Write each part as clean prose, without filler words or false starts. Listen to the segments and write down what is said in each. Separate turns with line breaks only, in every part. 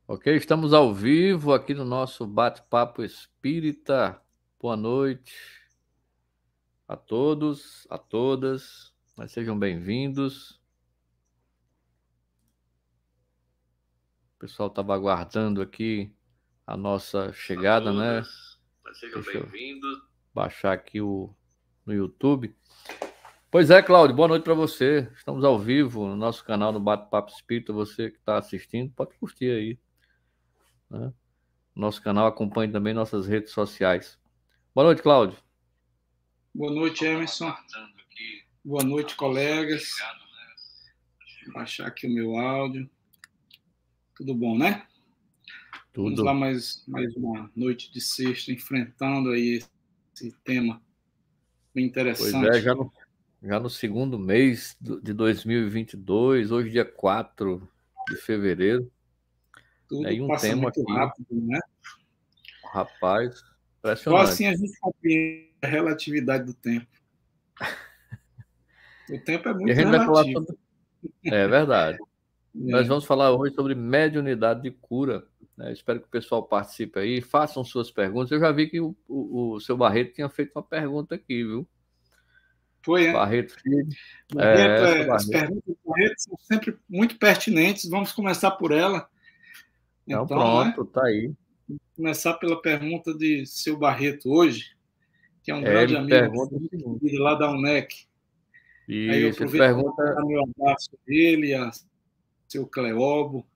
Ok, estamos ao vivo aqui no nosso bate-papo espírita. Boa noite a todos, a todas, mas sejam bem-vindos. O pessoal estava aguardando aqui a nossa chegada, né? Mas sejam bem-vindos. Baixar aqui no YouTube. Pois é, Cláudio, boa noite para você. Estamos ao vivo no nosso canal no Bate-Papo Espírita. Você que está assistindo, pode curtir aí, né? Nosso canal, acompanhe também nossas redes sociais. Boa noite, Cláudio.
Boa noite, Emerson. Boa noite, colegas. Vou baixar aqui o meu áudio. Tudo bom, né? Vamos lá,
Tudo.
mais uma noite de sexta, enfrentando aí esse tema bem
Pois é,
interessante.
já no segundo mês de 2022, hoje dia 4 de fevereiro, né?
Tudo
E um
passa
tema
muito
aqui,
rápido, né?
rapaz,
Só assim
impressionante.
a gente compreende a relatividade do tempo. O tempo é
E a
muito
gente vai falar
relativo.
sobre... É verdade. Nós
É.
vamos falar hoje sobre mediunidade de cura, né? Espero que o pessoal participe aí, façam suas perguntas. Eu já vi que o seu Barreto tinha feito uma pergunta aqui, viu?
Foi, né?
Barreto Filho.
Barreto,
Seu
as
Barreto.
perguntas do Barreto são sempre muito pertinentes. Vamos começar por ela.
Então,
Então, né?
pronto, tá aí.
Começar pela pergunta de seu Barreto hoje, que é um
Ele
grande amigo
pergunta o seguinte.
lá da UNEC. Aí eu
Isso, ele
aproveito para
pergunta.
mandar meu abraço a ele, a seu Cleobo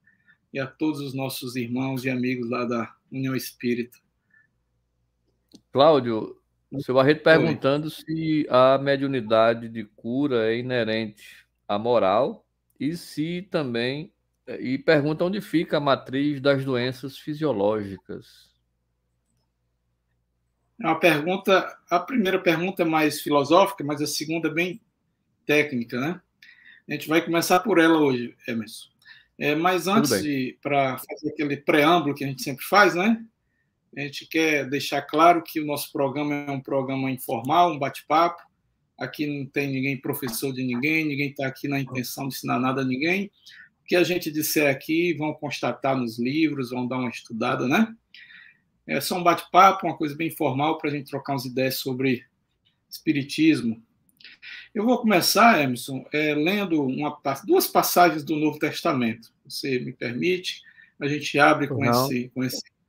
e a todos os nossos irmãos e amigos lá da União Espírita.
Cláudio, seu Barreto
Oi.
perguntando se a mediunidade de cura é inerente à moral e se também. E pergunta onde fica a matriz das doenças fisiológicas.
É uma pergunta, a primeira pergunta é mais filosófica, mas a segunda é bem técnica, né? A gente vai começar por ela hoje, Emerson. Mas
Tudo
antes
bem.
de, para fazer aquele preâmbulo que a gente sempre faz, né? A gente quer deixar claro que o nosso programa é um programa informal, um bate-papo. Aqui não tem ninguém professor de ninguém, ninguém está aqui na intenção de ensinar nada a ninguém. O que a gente disser aqui, vão constatar nos livros, vão dar uma estudada, né? É só um bate-papo, uma coisa bem informal para a gente trocar umas ideias sobre espiritismo. Eu vou começar, Emerson, lendo duas passagens do Novo Testamento. Você me permite? A gente abre
Pois não.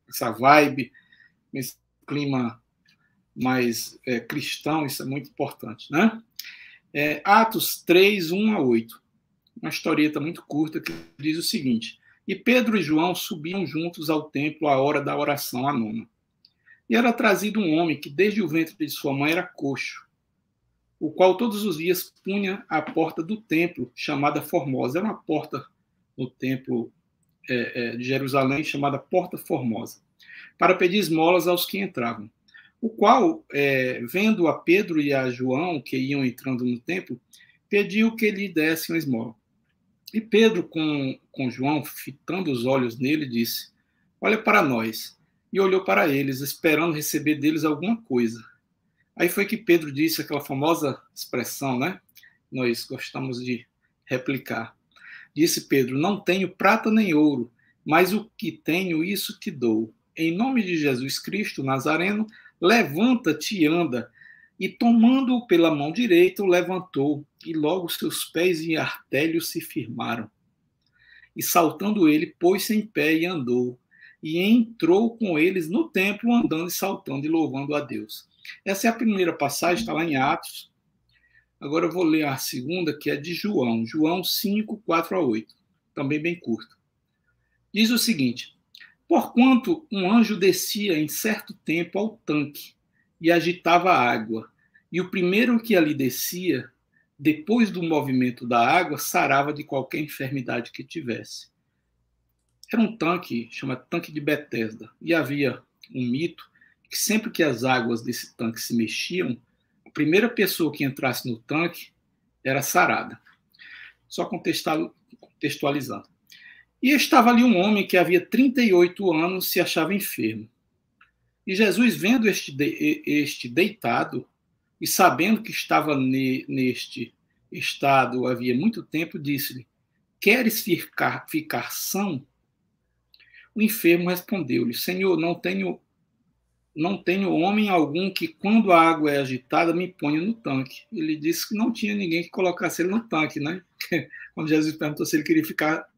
essa vibe, esse clima mais cristão, isso é muito importante, né? Atos 3, 1 a 8. Uma historieta muito curta que diz o seguinte: E Pedro e João subiam juntos ao templo à hora da oração, a nona. E era trazido um homem que desde o ventre de sua mãe era coxo, o qual todos os dias punha à porta do templo, chamada Formosa. Era uma porta no templo de Jerusalém, chamada Porta Formosa, para pedir esmolas aos que entravam. O qual, vendo a Pedro e a João, que iam entrando no templo, pediu que lhe dessem uma esmola. E Pedro, com João, fitando os olhos nele, disse: Olha para nós. E olhou para eles, esperando receber deles alguma coisa. Aí foi que Pedro disse aquela famosa expressão, né? Nós gostamos de replicar. Disse Pedro: Não tenho prata nem ouro, mas o que tenho, isso te dou. Em nome de Jesus Cristo Nazareno, levanta-te e anda. E tomando-o pela mão direita, o levantou, e logo seus pés e artérios se firmaram. E saltando ele, pôs-se em pé e andou. E entrou com eles no templo, andando e saltando e louvando a Deus. Essa é a primeira passagem, está lá em Atos. Agora eu vou ler a segunda, que é de João. João 5, 4 a 8. Também bem curta. Diz o seguinte: Porquanto um anjo descia em certo tempo ao tanque e agitava a água, e o primeiro que ali descia, depois do movimento da água, sarava de qualquer enfermidade que tivesse. Era um tanque, chama tanque de Betesda, e havia um mito que sempre que as águas desse tanque se mexiam, a primeira pessoa que entrasse no tanque era sarada. Só contextualizando. E estava ali um homem que havia 38 anos se achava enfermo. E Jesus, vendo este deitado e sabendo que estava neste estado havia muito tempo, disse-lhe: Queres ficar são? O enfermo respondeu-lhe: Senhor, não tenho homem algum que, quando a água é agitada, me ponha no tanque. Ele disse que não tinha ninguém que colocasse ele no tanque, né? Quando Jesus perguntou se ele queria ficar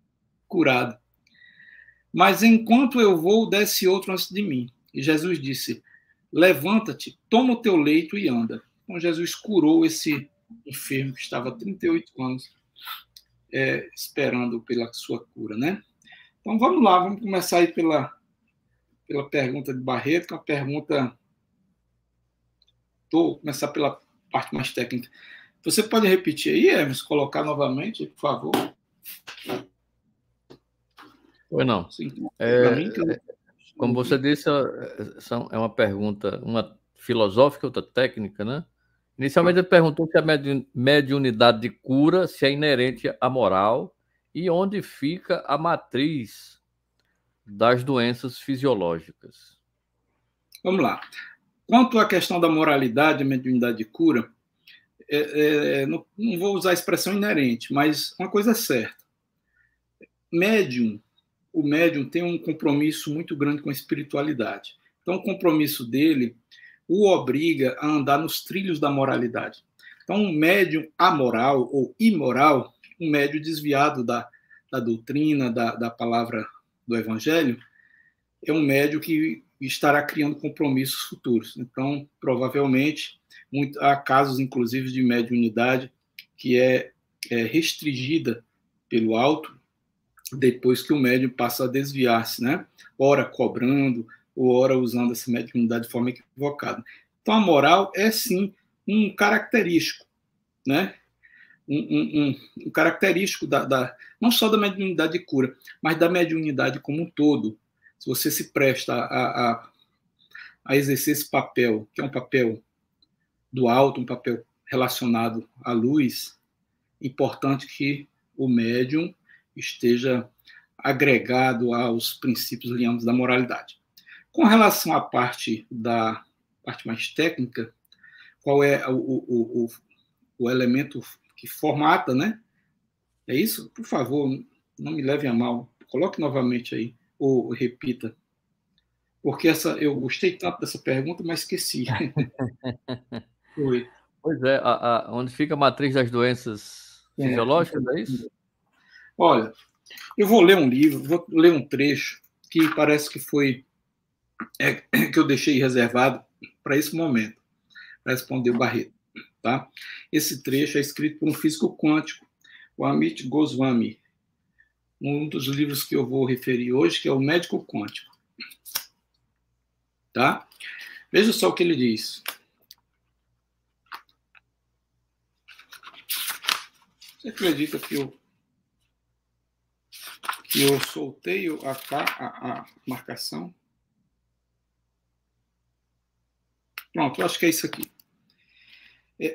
curado. Mas enquanto eu vou, desce outro antes de mim. E Jesus disse: levanta-te, toma o teu leito e anda. Então Jesus curou esse enfermo que estava há 38 anos esperando pela sua cura, né? Então vamos lá, vamos começar aí pela pergunta de Barreto, que é uma pergunta. Vou começar pela parte mais técnica. Você pode repetir aí, Hermes, colocar novamente, por favor?
Ou não?
Sim,
como você disse, é uma pergunta, uma filosófica, outra técnica, né? Inicialmente ele perguntou se a mediunidade de cura se é inerente à moral e onde fica a matriz das doenças fisiológicas.
Vamos lá. Quanto à questão da moralidade, a mediunidade de cura, não vou usar a expressão inerente, mas uma coisa é certa. O médium tem um compromisso muito grande com a espiritualidade. Então, o compromisso dele o obriga a andar nos trilhos da moralidade. Então, um médium amoral ou imoral, um médium desviado da doutrina, da palavra do evangelho, é um médium que estará criando compromissos futuros. Então, provavelmente, há casos, inclusive, de mediunidade que é restringida pelo alto depois que o médium passa a desviar-se, né? Ora cobrando, ou ora usando essa mediunidade de forma equivocada. Então, a moral é, sim, um característico, né? Um característico não só da mediunidade de cura, mas da mediunidade como um todo. Se você se presta a exercer esse papel, que é um papel do alto, um papel relacionado à luz, importante que o médium esteja agregado aos princípios lianos da moralidade. Com relação à parte mais técnica, qual é o elemento que formata, né? É isso? Por favor, não me leve a mal. Coloque novamente aí, ou repita. Porque eu gostei tanto dessa pergunta, mas esqueci.
Oi. Pois é, onde fica a matriz das doenças fisiológicas, é isso?
Olha, eu vou ler um livro, vou ler um trecho que parece que foi que eu deixei reservado para esse momento, para responder o Barreto. Tá? Esse trecho é escrito por um físico quântico, o Amit Goswami, um dos livros que eu vou referir hoje, que é o Médico Quântico. Tá? Veja só o que ele diz. Você acredita que eu soltei a marcação? Pronto, eu acho que é isso aqui.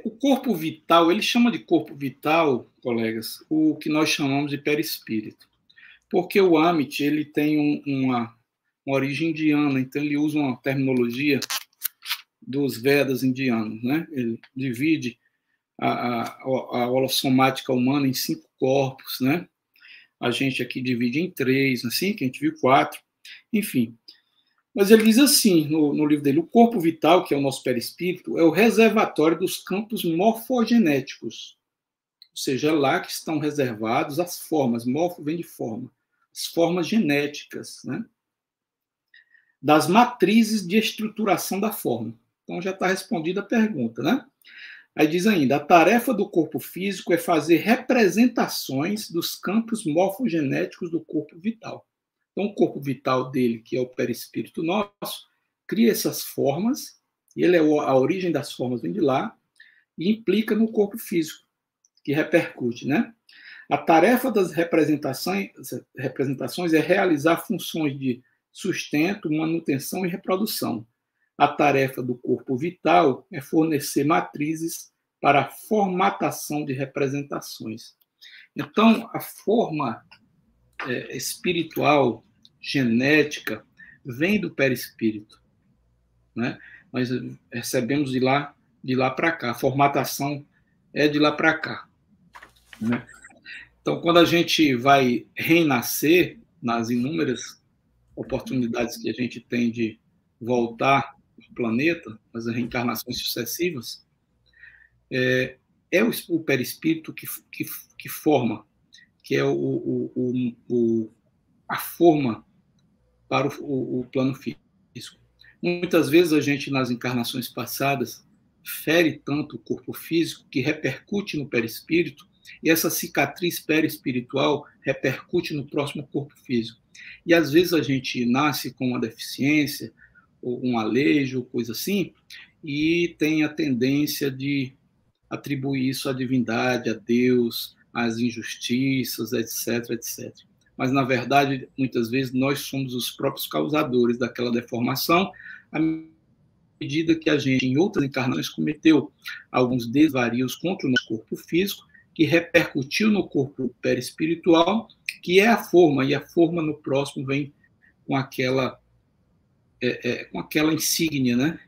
O corpo vital, ele chama de corpo vital, colegas, o que nós chamamos de perispírito. Porque o Amit, ele tem uma origem indiana, então ele usa uma terminologia dos Vedas indianos, né? Ele divide a holossomática humana em 5 corpos, né? A gente aqui divide em 3, assim, que a gente viu 4, enfim. Mas ele diz assim, no livro dele, o corpo vital, que é o nosso perispírito, é o reservatório dos campos morfogenéticos. Ou seja, é lá que estão reservados as formas, morfo vem de forma, as formas genéticas, né? Das matrizes de estruturação da forma. Então já está respondida a pergunta, né? Aí diz ainda, a tarefa do corpo físico é fazer representações dos campos morfogenéticos do corpo vital. Então, o corpo vital dele, que é o perispírito nosso, cria essas formas, e a origem das formas vem de lá, e implica no corpo físico, que repercute, né? A tarefa das representações é realizar funções de sustento, manutenção e reprodução. A tarefa do corpo vital é fornecer matrizes para a formatação de representações. Então, a forma espiritual, genética, vem do perispírito, né? Nós recebemos de lá para cá. A formatação é de lá para cá, né? Então, quando a gente vai renascer nas inúmeras oportunidades que a gente tem de voltar ao planeta, as reencarnações sucessivas, é o perispírito que forma, que é a forma para o plano físico. Muitas vezes a gente, nas encarnações passadas, fere tanto o corpo físico que repercute no perispírito, e essa cicatriz perispiritual repercute no próximo corpo físico. E às vezes a gente nasce com uma deficiência, ou um alejo, coisa assim, e tem a tendência de atribuir isso à divindade, a Deus, às injustiças, etc, etc. Mas, na verdade, muitas vezes nós somos os próprios causadores daquela deformação, à medida que a gente, em outras encarnações, cometeu alguns desvarios contra o nosso corpo físico, que repercutiu no corpo perispiritual, que é a forma, e a forma no próximo vem com aquela insígnia, né?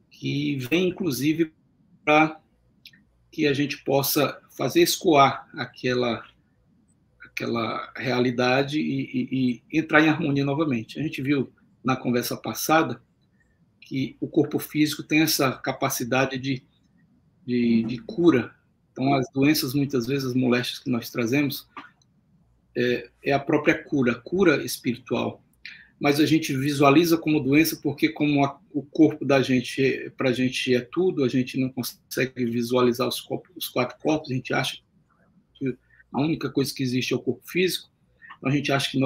Que vem, inclusive, para que a gente possa fazer escoar aquela realidade e entrar em harmonia novamente. A gente viu na conversa passada que o corpo físico tem essa capacidade de cura. Então, as doenças, muitas vezes, as moléstias que nós trazemos, é a própria cura espiritual. Mas a gente visualiza como doença porque, como o corpo da gente, para a gente é tudo, a gente não consegue visualizar os 4 corpos, a gente acha que a única coisa que existe é o corpo físico, então a gente acha que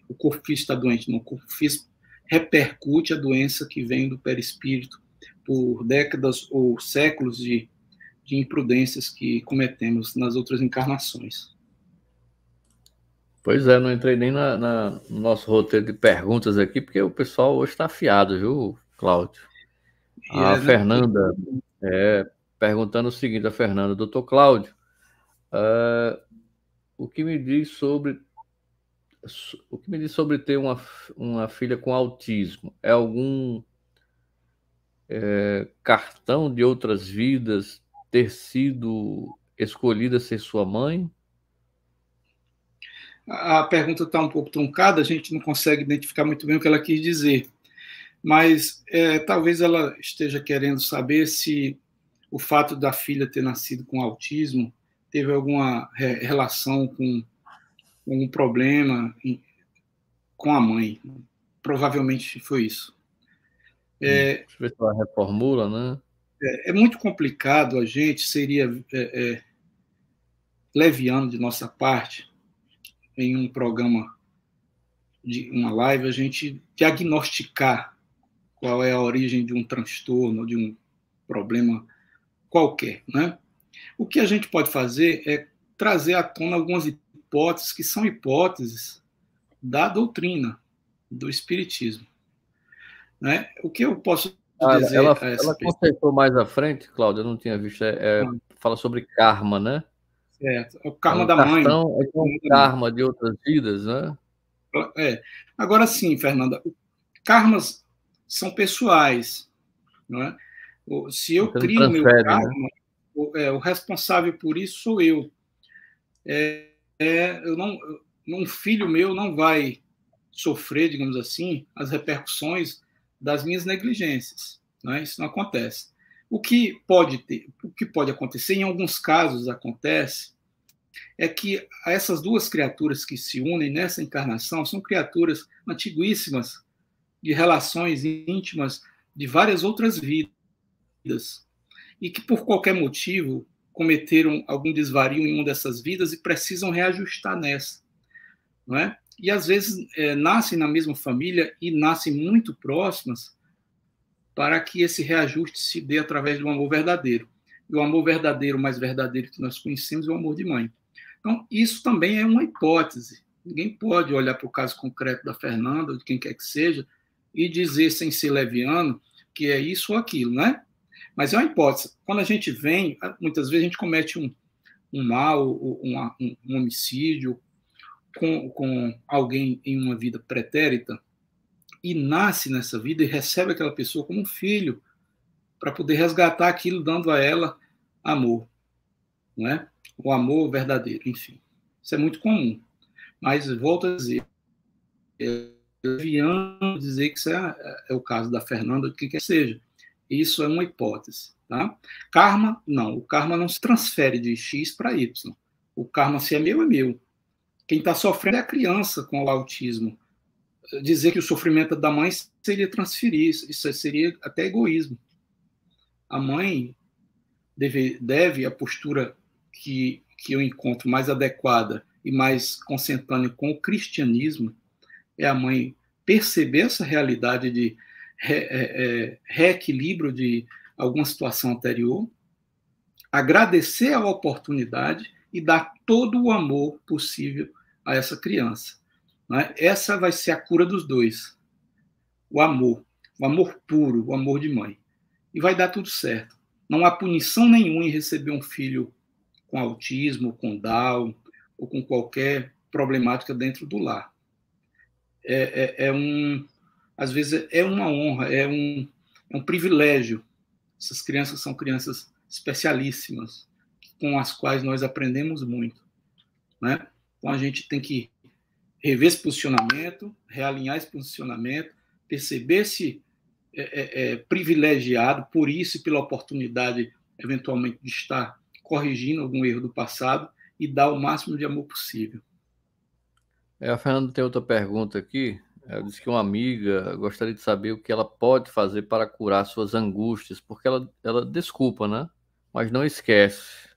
o corpo físico está doente, não, o corpo físico repercute a doença que vem do perispírito por décadas ou séculos de imprudências que cometemos nas outras encarnações.
Pois é, não entrei nem no nosso roteiro de perguntas aqui, porque o pessoal hoje está afiado, viu, Cláudio? A Fernanda perguntando o seguinte, a Fernanda, doutor Cláudio, o que me diz sobre ter uma filha com autismo? É algum cartão de outras vidas ter sido escolhida ser sua mãe?
A pergunta está um pouco truncada, a gente não consegue identificar muito bem o que ela quis dizer, mas talvez ela esteja querendo saber se o fato da filha ter nascido com autismo teve alguma relação com um problema com a mãe. Provavelmente foi isso.
Deixa eu ver se ela reformula, né?
É muito complicado, a gente seria leviano de nossa parte em um programa, de uma live, a gente diagnosticar qual é a origem de um transtorno, de um problema qualquer, né? O que a gente pode fazer é trazer à tona algumas hipóteses que são hipóteses da doutrina, do espiritismo, né? O que eu posso dizer
ela consertou mais à frente, Cláudio, eu não tinha visto, fala sobre karma, né?
Certo, é o karma da mãe.
É um karma de outras vidas, né?
Agora sim, Fernanda, karmas são pessoais, não é? Se eu crio o meu karma, né? O responsável por isso sou eu. Um filho meu não vai sofrer, digamos assim, as repercussões das minhas negligências, né? Isso não acontece. O que pode acontecer, em alguns casos acontece, é que essas duas criaturas que se unem nessa encarnação são criaturas antiguíssimas, de relações íntimas de várias outras vidas, e que por qualquer motivo cometeram algum desvario em uma dessas vidas e precisam reajustar nessa, não é? E às vezes nascem na mesma família e nascem muito próximas para que esse reajuste se dê através do amor verdadeiro. E o amor verdadeiro, mais verdadeiro que nós conhecemos, é o amor de mãe. Então, isso também é uma hipótese. Ninguém pode olhar para o caso concreto da Fernanda, ou de quem quer que seja, e dizer, sem ser leviano, que é isso ou aquilo, né? Mas é uma hipótese. Quando a gente vem, muitas vezes a gente comete um mal, um homicídio com alguém em uma vida pretérita e nasce nessa vida e recebe aquela pessoa como um filho para poder resgatar aquilo, dando a ela amor, não é? O amor verdadeiro, enfim. Isso é muito comum. Mas, volto a dizer, leviano dizer que isso é o caso da Fernanda, o que quer que seja. Isso é uma hipótese. Tá? Karma, não. O karma não se transfere de X para Y. O karma, se é meu, é meu. Quem está sofrendo é a criança com o autismo. Dizer que o sofrimento da mãe seria transferir, isso seria até egoísmo. A mãe deve a postura que eu encontro mais adequada e mais consentânea com o cristianismo, é a mãe perceber essa realidade de reequilíbrio de alguma situação anterior, agradecer a oportunidade e dar todo o amor possível a essa criança. Né? Essa vai ser a cura dos dois. O amor puro, o amor de mãe. E vai dar tudo certo. Não há punição nenhuma em receber um filho com autismo, com Down, ou com qualquer problemática dentro do lar. Às vezes é uma honra, é um privilégio. Essas crianças são crianças especialíssimas, com as quais nós aprendemos muito. Né? Então a gente tem que rever esse posicionamento, realinhar esse posicionamento, perceber-se privilegiado por isso e pela oportunidade, eventualmente, de estar corrigindo algum erro do passado e dar o máximo de amor possível.
A Fernanda tem outra pergunta aqui. Ela disse que uma amiga gostaria de saber o que ela pode fazer para curar suas angústias, porque ela desculpa, né? Mas não esquece.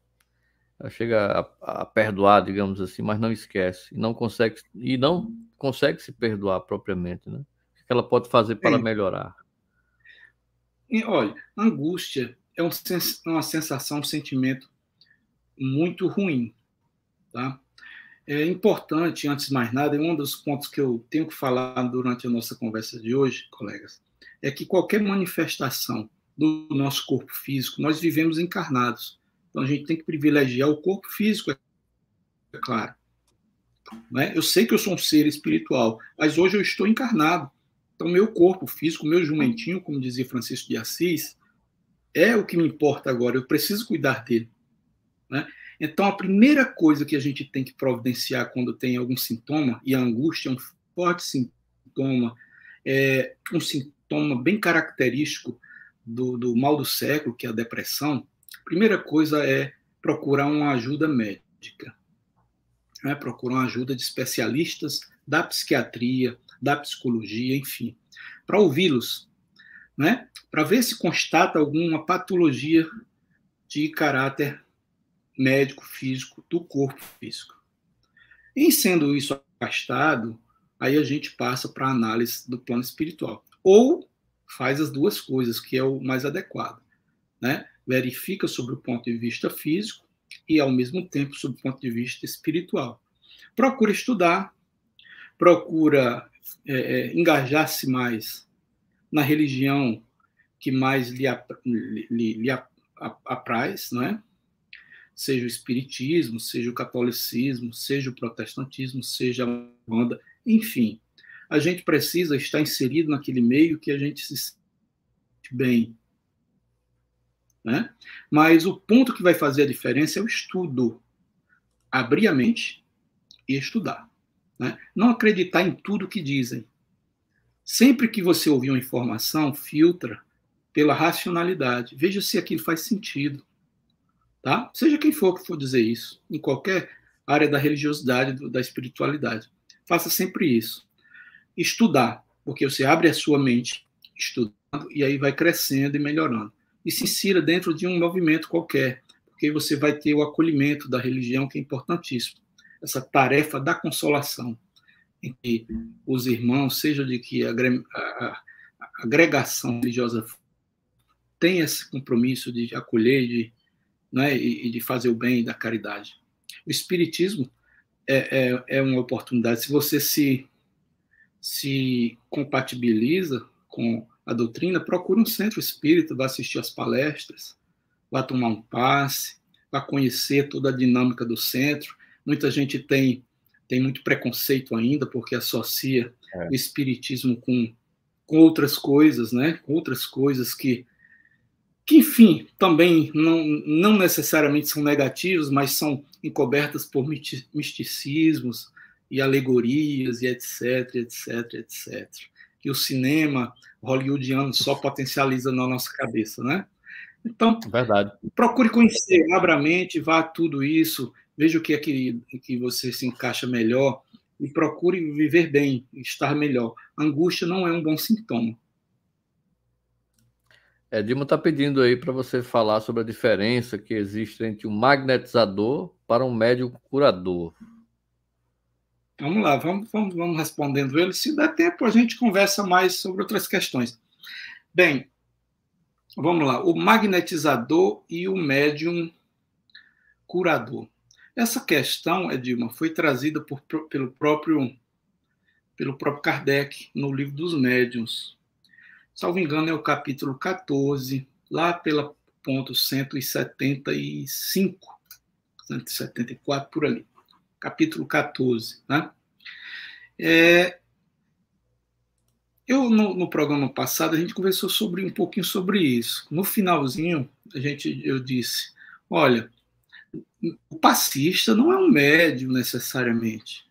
Ela chega a perdoar, digamos assim, mas não esquece. E não consegue se perdoar propriamente, né? O que ela pode fazer para melhorar?
E, olha, angústia é uma sensação, um sentimento muito ruim, tá? É importante, antes de mais nada, e um dos pontos que eu tenho que falar durante a nossa conversa de hoje, colegas, é que qualquer manifestação do nosso corpo físico, nós vivemos encarnados. Então, a gente tem que privilegiar o corpo físico, é claro. Né? Eu sei que eu sou um ser espiritual, mas hoje eu estou encarnado. Então, meu corpo físico, meu jumentinho, como dizia Francisco de Assis, é o que me importa agora. Eu preciso cuidar dele. Né? Então, a primeira coisa que a gente tem que providenciar quando tem algum sintoma, e a angústia é um forte sintoma, é um sintoma bem característico do mal do século, que é a depressão, a primeira coisa é procurar uma ajuda médica. Né? Procurar uma ajuda de especialistas da psiquiatria, da psicologia, enfim, para ouvi-los, né? Para ver se constata alguma patologia de caráter médico, físico, do corpo físico. Em sendo isso afastado, aí a gente passa para a análise do plano espiritual. Ou faz as duas coisas, que é o mais adequado. Né? Verifica sobre o ponto de vista físico e, ao mesmo tempo, sobre o ponto de vista espiritual. Procura estudar, procura engajar-se mais na religião que mais lhe apraz, não é? Seja o espiritismo, seja o catolicismo, seja o protestantismo, seja a Umbanda, enfim. A gente precisa estar inserido naquele meio que a gente se sente bem. Né? Mas o ponto que vai fazer a diferença é o estudo. Abrir a mente e estudar. Né? Não acreditar em tudo que dizem. Sempre que você ouvir uma informação, filtra pela racionalidade. Veja se aquilo faz sentido. Tá? Seja quem for que for dizer isso, em qualquer área da religiosidade, da espiritualidade. Faça sempre isso. Estudar, porque você abre a sua mente estudando e aí vai crescendo e melhorando. E se insira dentro de um movimento qualquer, porque você vai ter o acolhimento da religião, que é importantíssimo. Essa tarefa da consolação, em que os irmãos, seja de que a agregação religiosa tem esse compromisso de acolher, né, e de fazer o bem e da caridade. O espiritismo é uma oportunidade. Se você se compatibiliza com a doutrina, procure um centro espírita, vá assistir às palestras, vá tomar um passe, vá conhecer toda a dinâmica do centro. Muita gente tem muito preconceito ainda, porque associa o espiritismo com outras coisas, né? Com outras coisas que enfim, também não necessariamente são negativos, mas são encobertas por misticismos, e alegorias, e etc, etc, etc. Que o cinema hollywoodiano só potencializa na nossa cabeça, né? Então,
Verdade.
procure conhecer, abra a mente, vá a tudo isso, veja o que é que você se encaixa melhor e procure viver bem, estar melhor. Angústia não é um bom sintoma.
Dilma está pedindo aí para você falar sobre a diferença que existe entre um magnetizador para um médium curador.
Vamos lá, vamos respondendo ele. Se der tempo, a gente conversa mais sobre outras questões. Bem, vamos lá. O magnetizador e o médium curador. Essa questão, Edilma, foi trazida pelo próprio Kardec no livro dos médiuns. Salvo engano, é o capítulo 14, lá pela ponto 175, 174, por ali. Capítulo 14, né? No programa passado, a gente conversou um pouquinho sobre isso. No finalzinho, eu disse, olha, o passista não é um médium necessariamente.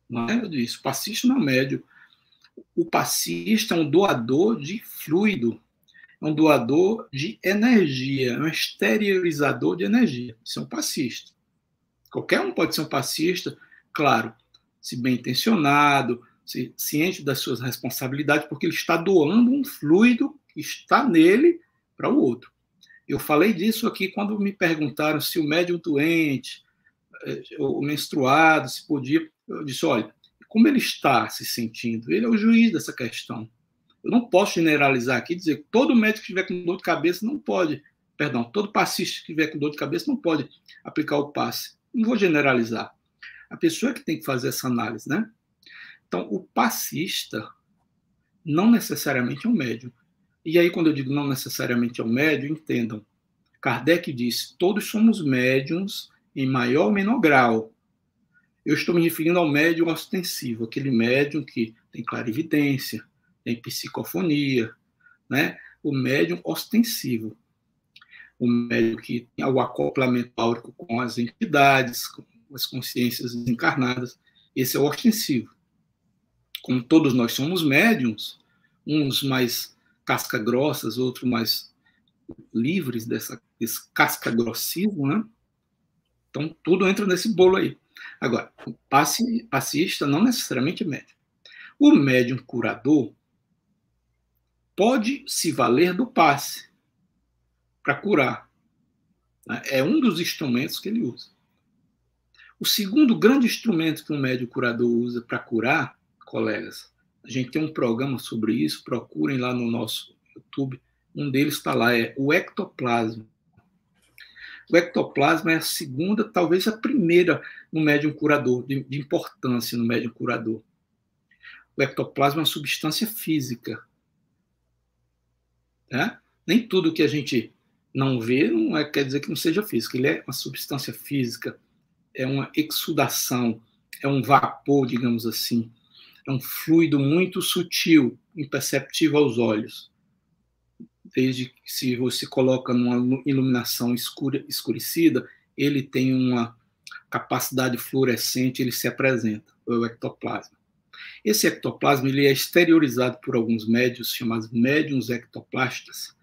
Não é? Eu disse, o passista não é um médium. O passista é um doador de fluido, é um doador de energia, é um exteriorizador de energia. Isso é um passista. Qualquer um pode ser um passista, claro, se bem intencionado, ciente das suas responsabilidades, porque ele está doando um fluido que está nele para o outro. Eu falei disso aqui quando me perguntaram se o médium doente, o menstruado, se podia. Eu disse, olha, como ele está se sentindo? Ele é o juiz dessa questão. Eu não posso generalizar aqui e dizer que todo médico que estiver com dor de cabeça não pode, todo passista que estiver com dor de cabeça não pode aplicar o passe. Não vou generalizar. A pessoa é que tem que fazer essa análise, né? Então, o passista não necessariamente é um médium. E aí, quando eu digo não necessariamente é um médium, entendam. Kardec disse, todos somos médiums em maior ou menor grau. Eu estou me referindo ao médium ostensivo, aquele médium que tem clarividência, tem psicofonia, né? O médium ostensivo. O médium que tem o acoplamento áurico com as entidades, com as consciências desencarnadas. Esse é o ostensivo. Como todos nós somos médiums, uns mais casca-grossas, outros mais livres desse casca-grossismo, né? Então, tudo entra nesse bolo aí. Agora, o passista não necessariamente é médium. O médium curador pode se valer do passe para curar. É um dos instrumentos que ele usa. O segundo grande instrumento que um médium curador usa para curar, colegas, a gente tem um programa sobre isso, procurem lá no nosso YouTube, um deles está lá, é o ectoplasma. O ectoplasma é a segunda, talvez a primeira no médium curador, de importância no médium curador. O ectoplasma é uma substância física. Né? Nem tudo que a gente não vê quer dizer que não seja físico. Ele é uma substância física, é uma exudação, é um vapor, digamos assim. É um fluido muito sutil, imperceptível aos olhos. Desde que se você coloca numa iluminação escurecida, ele tem uma capacidade fluorescente, ele se apresenta, o ectoplasma. Esse ectoplasma ele é exteriorizado por alguns médiuns, chamados médiuns ectoplastas,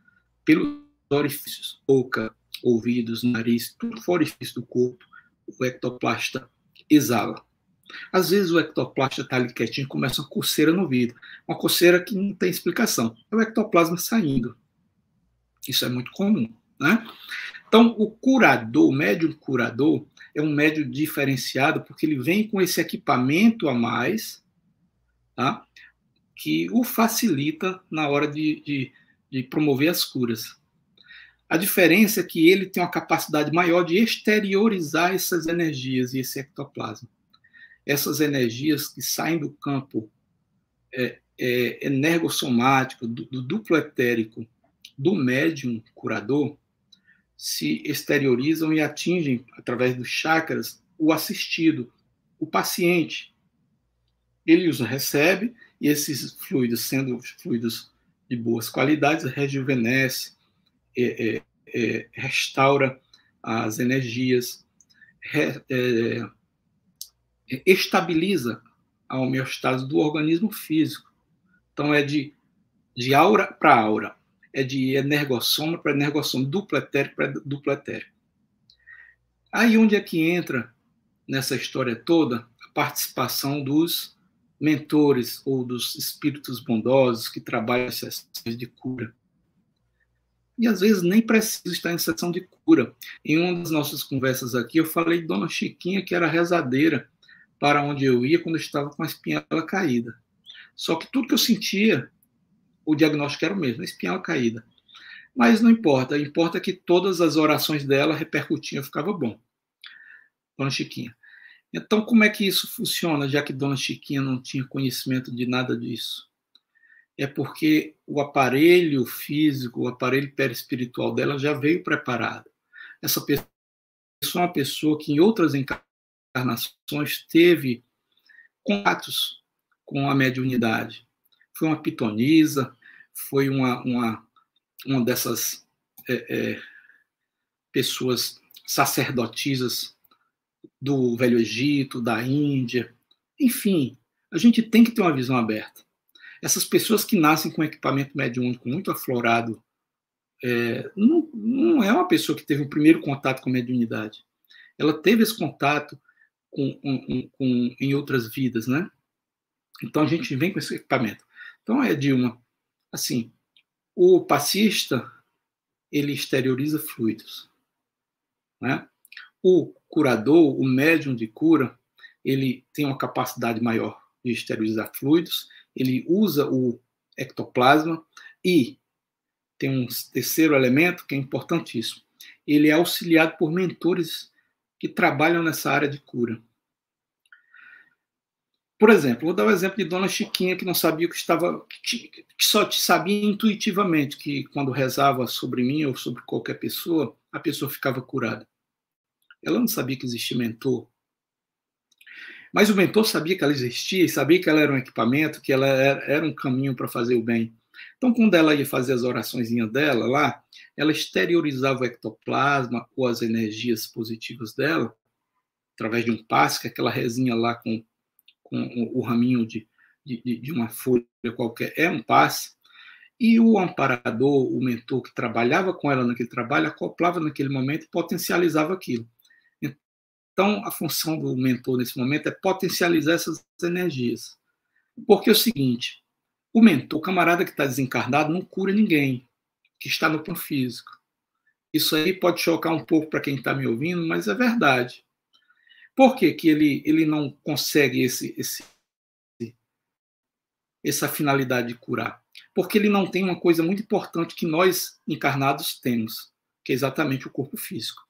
pelos orifícios, boca, ouvidos, nariz, tudo for orifício do corpo, o ectoplasta exala. Às vezes o ectoplasta está ali quietinho, começa uma coceira no vidro, uma coceira que não tem explicação, é o ectoplasma saindo. Isso é muito comum, né? Então, o curador, o médium curador, é um médium diferenciado porque ele vem com esse equipamento a mais, tá? Que o facilita na hora de promover as curas. A diferença é que ele tem uma capacidade maior de exteriorizar essas energias e esse ectoplasma. Essas energias que saem do campo energossomático, do duplo etérico, do médium curador, se exteriorizam e atingem, através dos chakras, o assistido, o paciente. Ele os recebe e esses fluidos, sendo fluidos de boas qualidades, rejuvenesce, restaura as energias, estabiliza a homeostase do organismo físico. Então, é de aura para aura, é de energossoma para energossoma, duplo etérico para duplo etérico. Aí onde é que entra nessa história toda a participação dos mentores ou dos espíritos bondosos que trabalham em sessões de cura. E às vezes nem precisa estar em sessão de cura. Em uma das nossas conversas aqui, eu falei de Dona Chiquinha, que era rezadeira para onde eu ia quando eu estava com a espinhela caída. Só que tudo que eu sentia, o diagnóstico era o mesmo, a espinhela caída. Mas não importa, importa que todas as orações dela repercutiam, ficava bom. Dona Chiquinha. Então, como é que isso funciona, já que Dona Chiquinha não tinha conhecimento de nada disso? É porque o aparelho físico, o aparelho perispiritual dela já veio preparado. Essa pessoa é uma pessoa que em outras encarnações teve contatos com a mediunidade. Foi uma pitonisa, foi uma dessas pessoas sacerdotisas do Velho Egito, da Índia. Enfim, a gente tem que ter uma visão aberta. Essas pessoas que nascem com equipamento mediúnico muito aflorado, não é uma pessoa que teve o primeiro contato com a mediunidade. Ela teve esse contato em outras vidas, né? Então a gente vem com esse equipamento. Então, Dilma, assim, o passista, ele exterioriza fluidos, né? O curador, o médium de cura, ele tem uma capacidade maior de exteriorizar fluidos, ele usa o ectoplasma e tem um terceiro elemento que é importantíssimo. Ele é auxiliado por mentores que trabalham nessa área de cura. Por exemplo, vou dar o exemplo de Dona Chiquinha, que não sabia que só sabia intuitivamente que quando rezava sobre mim ou sobre qualquer pessoa, a pessoa ficava curada. Ela não sabia que existia mentor. Mas o mentor sabia que ela existia e sabia que ela era um equipamento, que ela era um caminho para fazer o bem. Então, quando ela ia fazer as oraçõezinhas dela lá, ela exteriorizava o ectoplasma ou as energias positivas dela, através de um passe, que é aquela resinha lá com o raminho de uma folha qualquer, é um passe. E o amparador, o mentor que trabalhava com ela naquele trabalho, acoplava naquele momento e potencializava aquilo. Então, a função do mentor nesse momento é potencializar essas energias. Porque é o seguinte, o mentor, o camarada que está desencarnado, não cura ninguém que está no plano físico. Isso aí pode chocar um pouco para quem está me ouvindo, mas é verdade. Por que ele não consegue essa finalidade de curar? Porque ele não tem uma coisa muito importante que nós encarnados temos, que é exatamente o corpo físico.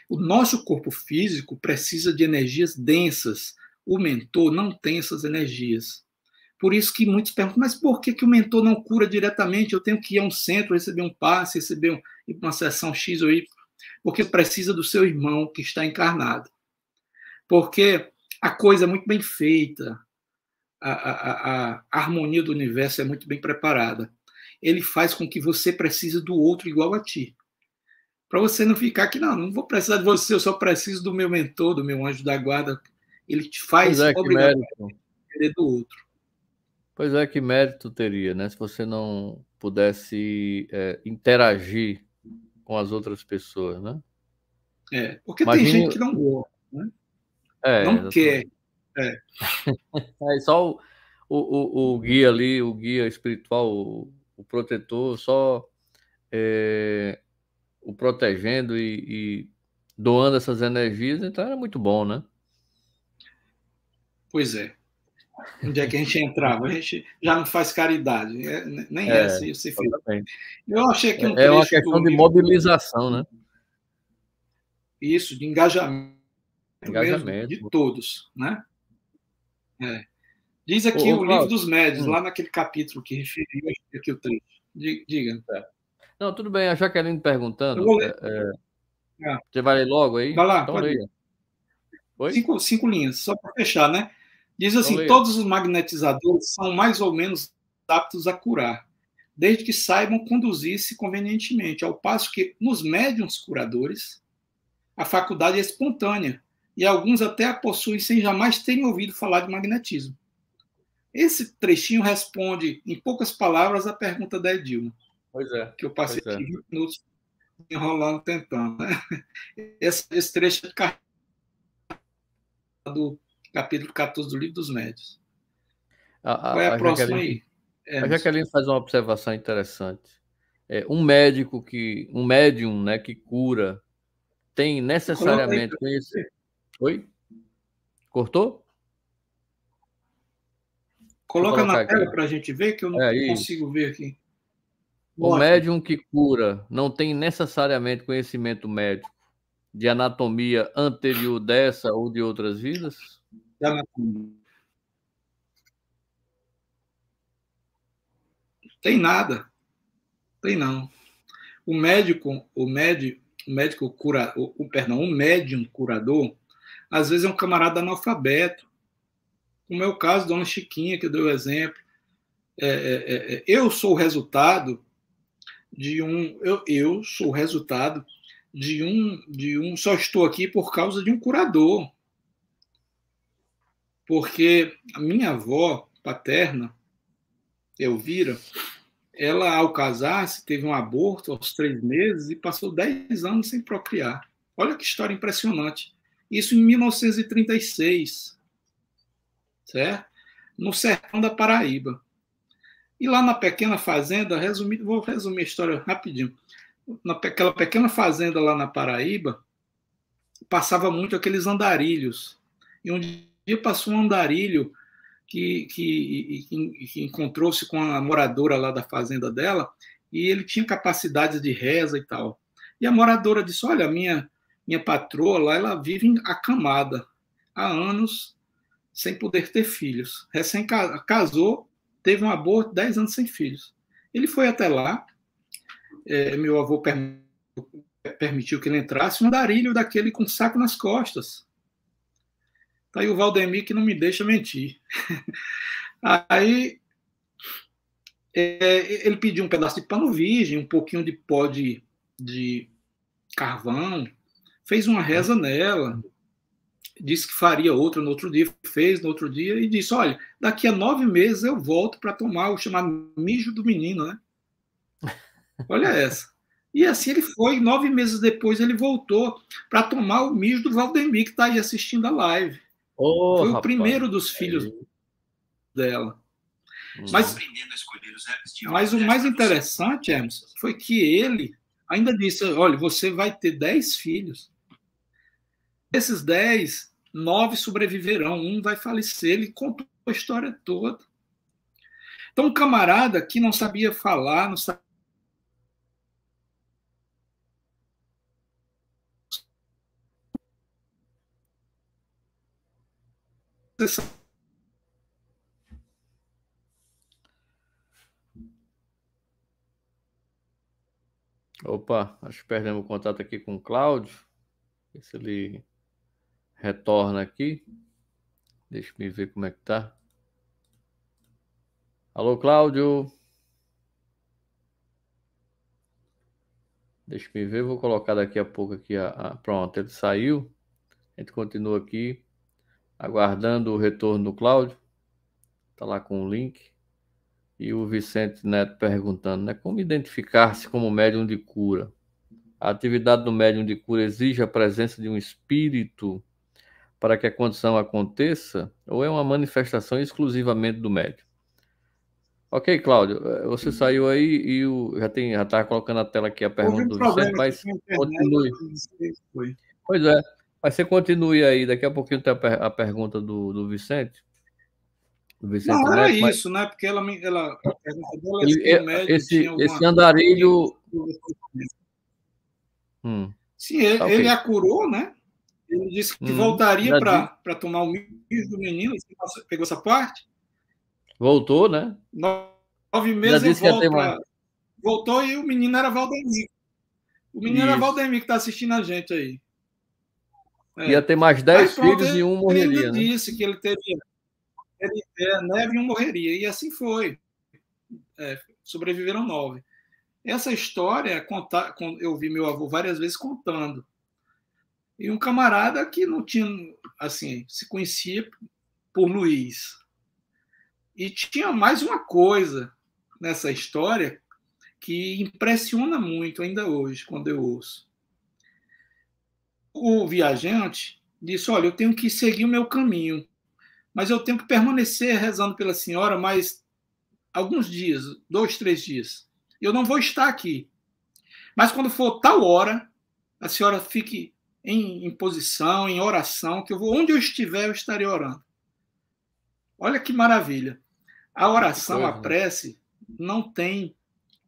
O nosso corpo físico precisa de energias densas. O mentor não tem essas energias. Por isso que muitos perguntam, mas por que o mentor não cura diretamente? Eu tenho que ir a um centro, receber um passe, receber uma sessão X ou Y. Porque precisa do seu irmão que está encarnado. Porque a coisa é muito bem feita, a harmonia do universo é muito bem preparada. Ele faz com que você precise do outro igual a ti. Para você não ficar aqui, não vou precisar de você, eu só preciso do meu mentor, do meu anjo da guarda. Ele te faz obrigatoriamente querer do outro.
Pois é, que mérito teria, né? Se você não pudesse interagir com as outras pessoas, né?
Porque tem gente que não gosta, né? Não quer.
É só o guia ali, o guia espiritual, o protetor, só o protegendo e doando essas energias, então era muito bom, né?
Pois é. Onde é que a gente entrava? A gente já não faz caridade, nem essa ia ser feita. Eu achei aqui um trecho.
É uma questão de mobilização, né?
Isso, de engajamento. Mesmo, de todos, né? Diz aqui o Livro dos Médiuns, lá naquele capítulo que referiu aqui o trecho. Diga.
Não, tudo bem, a Jaqueline perguntando.
Ler.
Você vai ler logo aí?
Vai lá,
então leia.
5 linhas, só para fechar, né? Diz assim, então, todos os magnetizadores são mais ou menos aptos a curar, desde que saibam conduzir-se convenientemente, ao passo que nos médiuns curadores, a faculdade é espontânea, e alguns até a possuem sem jamais terem ouvido falar de magnetismo. Esse trechinho responde, em poucas palavras, a pergunta da Edilma.
Pois é.
Que eu passei aqui 20 minutos enrolando, tentando. Né? Esse trecho é do capítulo 14 do Livro dos Médiuns. Qual é a próxima aí?
A Jaqueline faz uma observação interessante. Um médium, né, que cura, tem necessariamente conhecimento. Oi? Cortou?
Coloca na tela para a gente ver, que eu não consigo ver aqui.
O médium que cura não tem necessariamente conhecimento médico de anatomia anterior dessa ou de outras vidas?
De anatomia. Tem nada. Tem não. O médium curador, às vezes é um camarada analfabeto. Como é o caso da Dona Chiquinha, que deu o exemplo. Eu sou o resultado de um. Eu sou o resultado de um. Só estou aqui por causa de um curador. Porque a minha avó paterna, Elvira, ela, ao casar-se, teve um aborto aos 3 meses e passou 10 anos sem procriar. Olha que história impressionante. Isso em 1936, certo? No sertão da Paraíba. E lá na pequena fazenda, vou resumir a história rapidinho. Naquela pequena fazenda lá na Paraíba, passava muito aqueles andarilhos. E um dia passou um andarilho que encontrou-se com a moradora lá da fazenda dela, e ele tinha capacidades de reza e tal. E a moradora disse: olha, minha patroa lá, ela vive acamada há anos sem poder ter filhos. Recém casou, teve um aborto, 10 anos sem filhos. Ele foi até lá, meu avô permitiu que ele entrasse, um andarilho daquele com saco nas costas. Tá aí o Valdemir que não me deixa mentir. Aí ele pediu um pedaço de pano virgem, um pouquinho de pó de carvão, fez uma reza nela, disse que faria outra no outro dia, fez no outro dia e disse: olha, daqui a 9 meses eu volto para tomar o chamado mijo do menino, né? Olha essa. E assim ele foi, 9 meses depois ele voltou para tomar o mijo do Valdemir, que está aí assistindo a live. Foi o primeiro dos filhos dela. Mas o mais interessante, Emerson, foi que ele ainda disse: olha, você vai ter 10 filhos. Desses 10, 9 sobreviverão, um vai falecer. Ele contou a história toda. Então, um camarada que não sabia falar, não sabia.
Opa, acho que perdemos o contato aqui com o Cláudio. Ver se ele retorna aqui. Deixa eu ver como é que tá. Alô, Cláudio. Deixa eu ver, vou colocar daqui a pouco aqui. Pronto, ele saiu. A gente continua aqui, aguardando o retorno do Cláudio. Tá lá com o link. E o Vicente Neto perguntando, né? Como identificar-se como médium de cura? A atividade do médium de cura exige a presença de um espírito para que a condição aconteça? Ou é uma manifestação exclusivamente do médium? Ok, Cláudio, você saiu aí e já está colocando na tela aqui a pergunta do Vicente, mas continue. Pois é, mas você continue aí, daqui a pouquinho tem a pergunta do Vicente.
Não, era Neto, isso, né? Porque a pergunta dela
esse andarilho.
Sim, ele a curou, né? Ele disse que voltaria para tomar o mijo do menino. Você pegou essa parte?
Voltou, né?
9 meses voltou e o menino era Valdemir. O menino era Valdemir que está assistindo a gente aí.
Ia ter mais 10 filhos e um morreria.
Ele disse que ele teria. Neve e um morreria. E assim foi. Sobreviveram 9. Essa história, eu vi meu avô várias vezes contando. e um camarada que não tinha, assim, se conhecia por Luiz. E tinha mais uma coisa nessa história que impressiona muito ainda hoje, quando eu ouço. O viajante disse: olha, eu tenho que seguir o meu caminho, mas eu tenho que permanecer rezando pela senhora mais alguns dias, 2, 3 dias. Eu não vou estar aqui. Mas quando for tal hora, a senhora fique em posição, em oração, que onde eu estiver, eu estarei orando. Olha que maravilha. A oração, a prece, não tem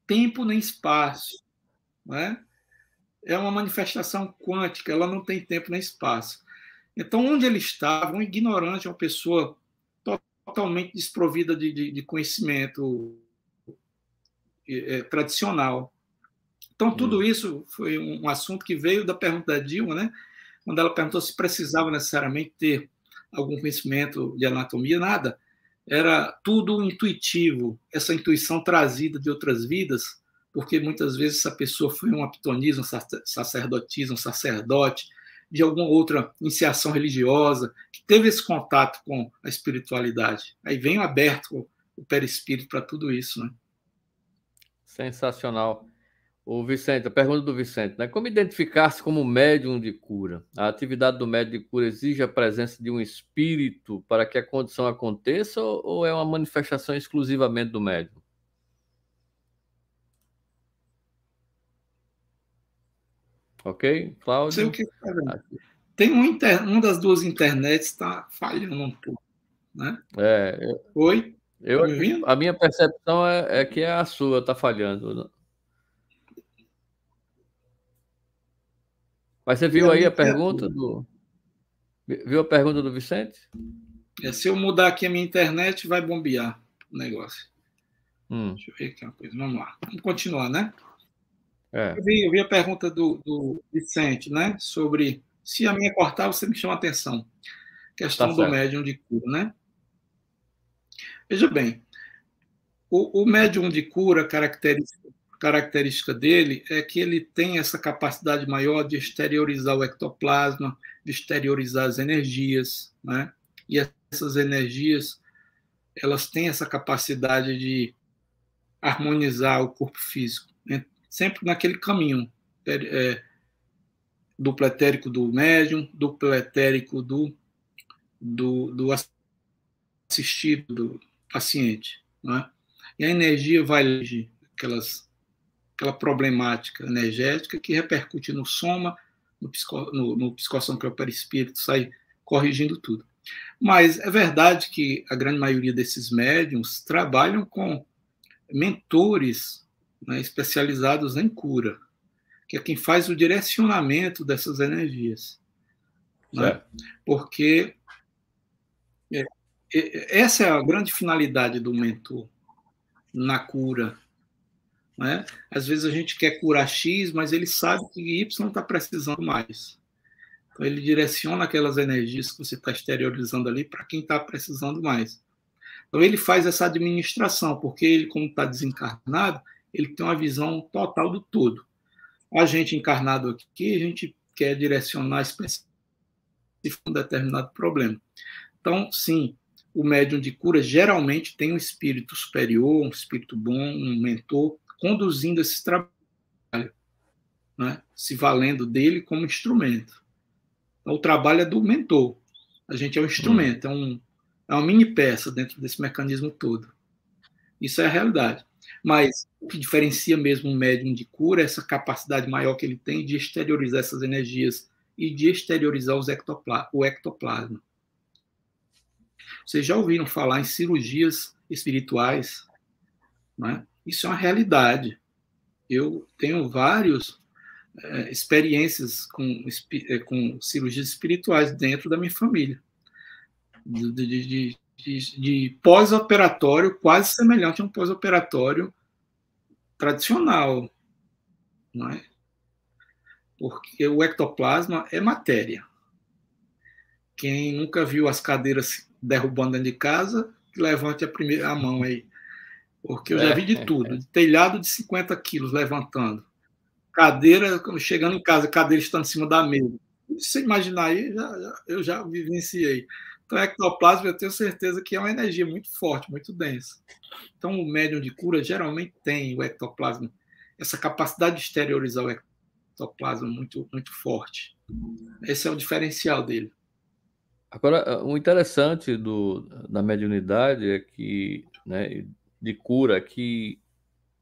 tempo nem espaço. Né? É uma manifestação quântica, ela não tem tempo nem espaço. Então, onde ele estava, um ignorante, uma pessoa totalmente desprovida de conhecimento tradicional. Então, tudo isso foi um assunto que veio da pergunta da Dilma, né? Quando ela perguntou se precisava necessariamente ter algum conhecimento de anatomia, nada. Era tudo intuitivo, essa intuição trazida de outras vidas, porque muitas vezes essa pessoa foi uma pitonisa, um sacerdotisa, um sacerdote, de alguma outra iniciação religiosa, que teve esse contato com a espiritualidade. Aí vem aberto o perispírito para tudo isso, né?
Sensacional. O Vicente, a pergunta do Vicente, né? Como identificar-se como médium de cura? A atividade do médium de cura exige a presença de um espírito para que a condição aconteça ou é uma manifestação exclusivamente do médium? Ok, Cláudio?
Sei o que tem uma das duas internets está falhando um pouco, né? Oi? Tá me ouvindo?
A minha percepção é que a sua está falhando. Mas você viu aí a pergunta do... Viu a pergunta do Vicente?
Se eu mudar aqui a minha internet, vai bombear o negócio. Deixa eu ver aqui uma coisa. Vamos lá. Vamos continuar, né? Eu vi a pergunta do Vicente, né? Sobre se a minha cortar, você me chama a atenção. Questão do médium de cura, né? Veja bem, o médium de cura, característica dele é que ele tem essa capacidade maior de exteriorizar o ectoplasma, de exteriorizar as energias, né? E essas energias, elas têm essa capacidade de harmonizar o corpo físico, né? Sempre naquele caminho duplo etérico do médium, duplo etérico do assistido, do paciente, né? E a energia vai de aquela problemática energética que repercute no soma, no psicossoma, que é o perispírito, sai corrigindo tudo. Mas é verdade que a grande maioria desses médiums trabalham com mentores, né, especializados em cura, que é quem faz o direcionamento dessas energias. Né? Porque essa é a grande finalidade do mentor na cura. Né? Às vezes a gente quer curar X, mas ele sabe que Y está precisando mais. Então ele direciona aquelas energias que você está exteriorizando ali para quem está precisando mais. Então ele faz essa administração, porque ele, como está desencarnado, ele tem uma visão total do todo. A gente encarnado aqui, a gente quer direcionar específico um determinado problema. Então, sim, o médium de cura geralmente tem um espírito superior, um espírito bom, um mentor, conduzindo esse trabalho, né? Se valendo dele como instrumento. Então, o trabalho é do mentor. A gente é um instrumento, é uma mini peça dentro desse mecanismo todo. Isso é a realidade. Mas o que diferencia mesmo um médium de cura é essa capacidade maior que ele tem de exteriorizar essas energias e de exteriorizar o ectoplasma. Vocês já ouviram falar em cirurgias espirituais? Né? Isso é uma realidade. Eu tenho várias experiências com cirurgias espirituais dentro da minha família. De pós-operatório quase semelhante a um pós-operatório tradicional. Não é? Porque o ectoplasma é matéria. Quem nunca viu as cadeiras derrubando dentro de casa, levante a mão aí. Porque eu já vi de tudo. De telhado de 50 quilos levantando. Cadeira, chegando em casa, cadeira estando em cima da mesa. Se imaginar aí, eu já vivenciei. Então, ectoplasma, eu tenho certeza que é uma energia muito forte, muito densa. Então, o médium de cura geralmente tem o ectoplasma, essa capacidade de exteriorizar o ectoplasma muito, muito forte. Esse é o diferencial dele.
Agora, o interessante da mediunidade é que, né, de cura, que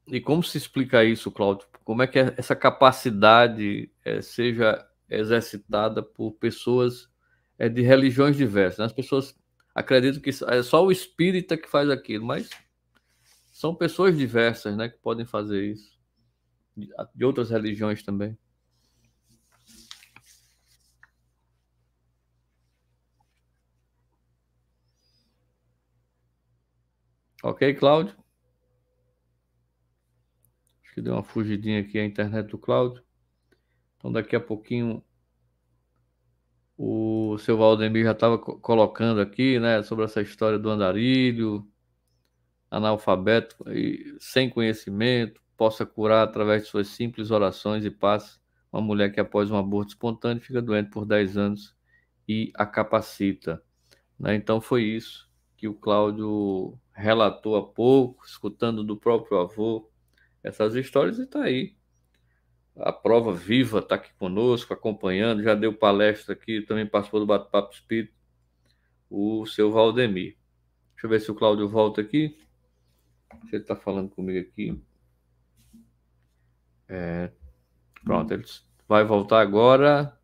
e como se explica isso, Cláudio? Como é que essa capacidade seja exercitada por pessoas de religiões diversas, né? As pessoas acreditam que é só o espírita que faz aquilo, mas são pessoas diversas, né, que podem fazer isso, de outras religiões também. Ok, Cláudio? Acho que deu uma fugidinha aqui a internet do Cláudio. Então, daqui a pouquinho, o seu Valdemir já estava colocando aqui, né, sobre essa história do andarilho, analfabeto e sem conhecimento, possa curar através de suas simples orações e passes uma mulher que após um aborto espontâneo fica doente por 10 anos e a capacita, né? Então foi isso que o Cláudio relatou há pouco, escutando do próprio avô essas histórias, e está aí. A prova viva está aqui conosco, acompanhando, já deu palestra aqui, também participou do Bate-Papo Espírito, o seu Valdemir. Deixa eu ver se o Cláudio volta aqui. Se ele está falando comigo aqui. Pronto, ele vai voltar agora.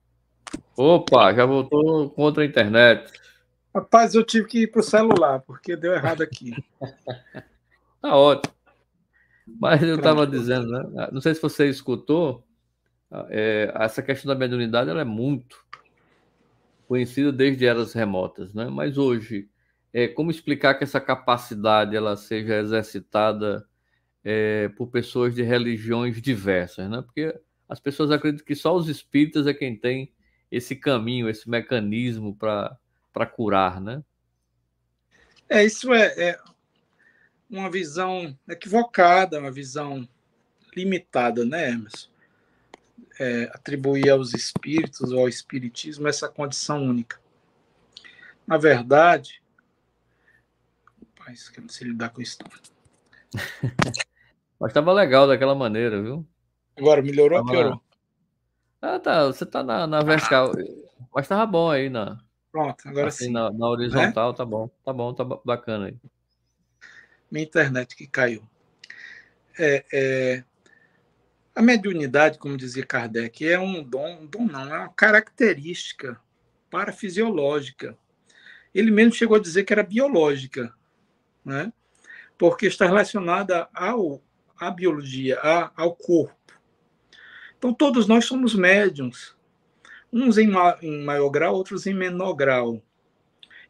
Opa, já voltou contra a internet.
Rapaz, eu tive que ir para o celular, porque deu errado aqui.
Tá ótimo. Mas eu estava dizendo, né? Não sei se você escutou, essa questão da mediunidade ela é muito conhecida desde eras remotas, né? Mas hoje, como explicar que essa capacidade ela seja exercitada por pessoas de religiões diversas, né? Porque as pessoas acreditam que só os espíritas é quem tem esse caminho, esse mecanismo para curar, né?
Isso é uma visão equivocada, uma visão limitada, né, Emerson? Atribuir aos espíritos ou ao espiritismo essa condição única. Na verdade, rapaz, que eu não sei lidar com isso.
Mas estava legal daquela maneira, viu?
Agora, melhorou ou piorou?
Tá. Você tá na vertical. Mas tava bom aí
Pronto, agora
assim,
sim.
na horizontal, tá bom. Tá bom, tá bacana aí.
Minha internet que caiu. A mediunidade, como dizia Kardec, é um dom não, é uma característica parafisiológica. Ele mesmo chegou a dizer que era biológica, né? Porque está relacionada à biologia, ao corpo. Então, todos nós somos médiums, uns em maior grau, outros em menor grau.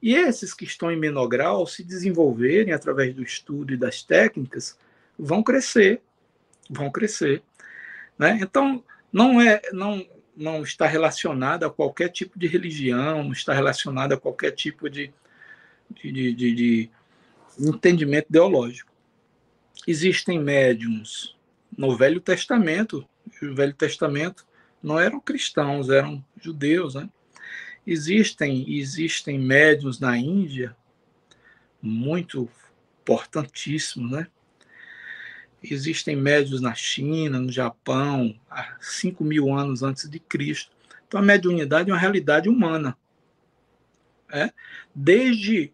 E esses que estão em menor grau, se desenvolverem através do estudo e das técnicas, vão crescer, vão crescer. Né? Então, não está relacionado a qualquer tipo de religião, não está relacionado a qualquer tipo de entendimento ideológico. Existem médiums no Velho Testamento, e o Velho Testamento não eram cristãos, eram judeus, né? Existem médiums na Índia muito importantíssimos, né? Existem médiuns na China, no Japão, há 5.000 anos antes de Cristo. Então, a mediunidade é uma realidade humana. Desde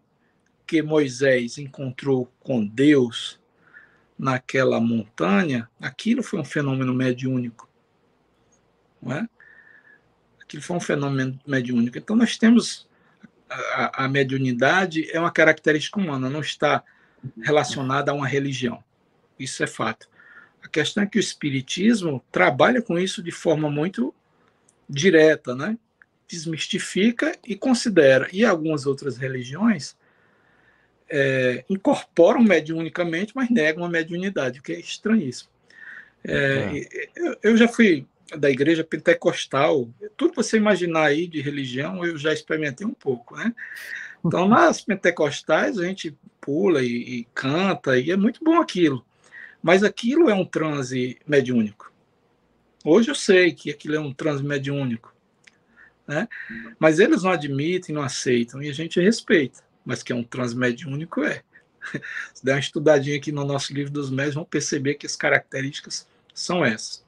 que Moisés encontrou com Deus naquela montanha, aquilo foi um fenômeno mediúnico. Não é? Aquilo foi um fenômeno mediúnico. Então, nós temos a mediunidade é uma característica humana, não está relacionada a uma religião. Isso é fato. A questão é que o espiritismo trabalha com isso de forma muito direta, né? Desmistifica e considera. E algumas outras religiões incorporam mediunicamente, mas negam a mediunidade, o que é estranhíssimo. Eu já fui da igreja pentecostal, tudo que você imaginar aí de religião, eu já experimentei um pouco, né? Então, nas pentecostais, a gente pula e canta, e é muito bom aquilo. Mas aquilo é um transe mediúnico. Hoje eu sei que aquilo é um transe mediúnico. né? Mas eles não admitem, não aceitam, e a gente respeita. Mas que é um transmediúnico, é. Se der uma estudadinha aqui no nosso livro dos médios, vão perceber que as características são essas.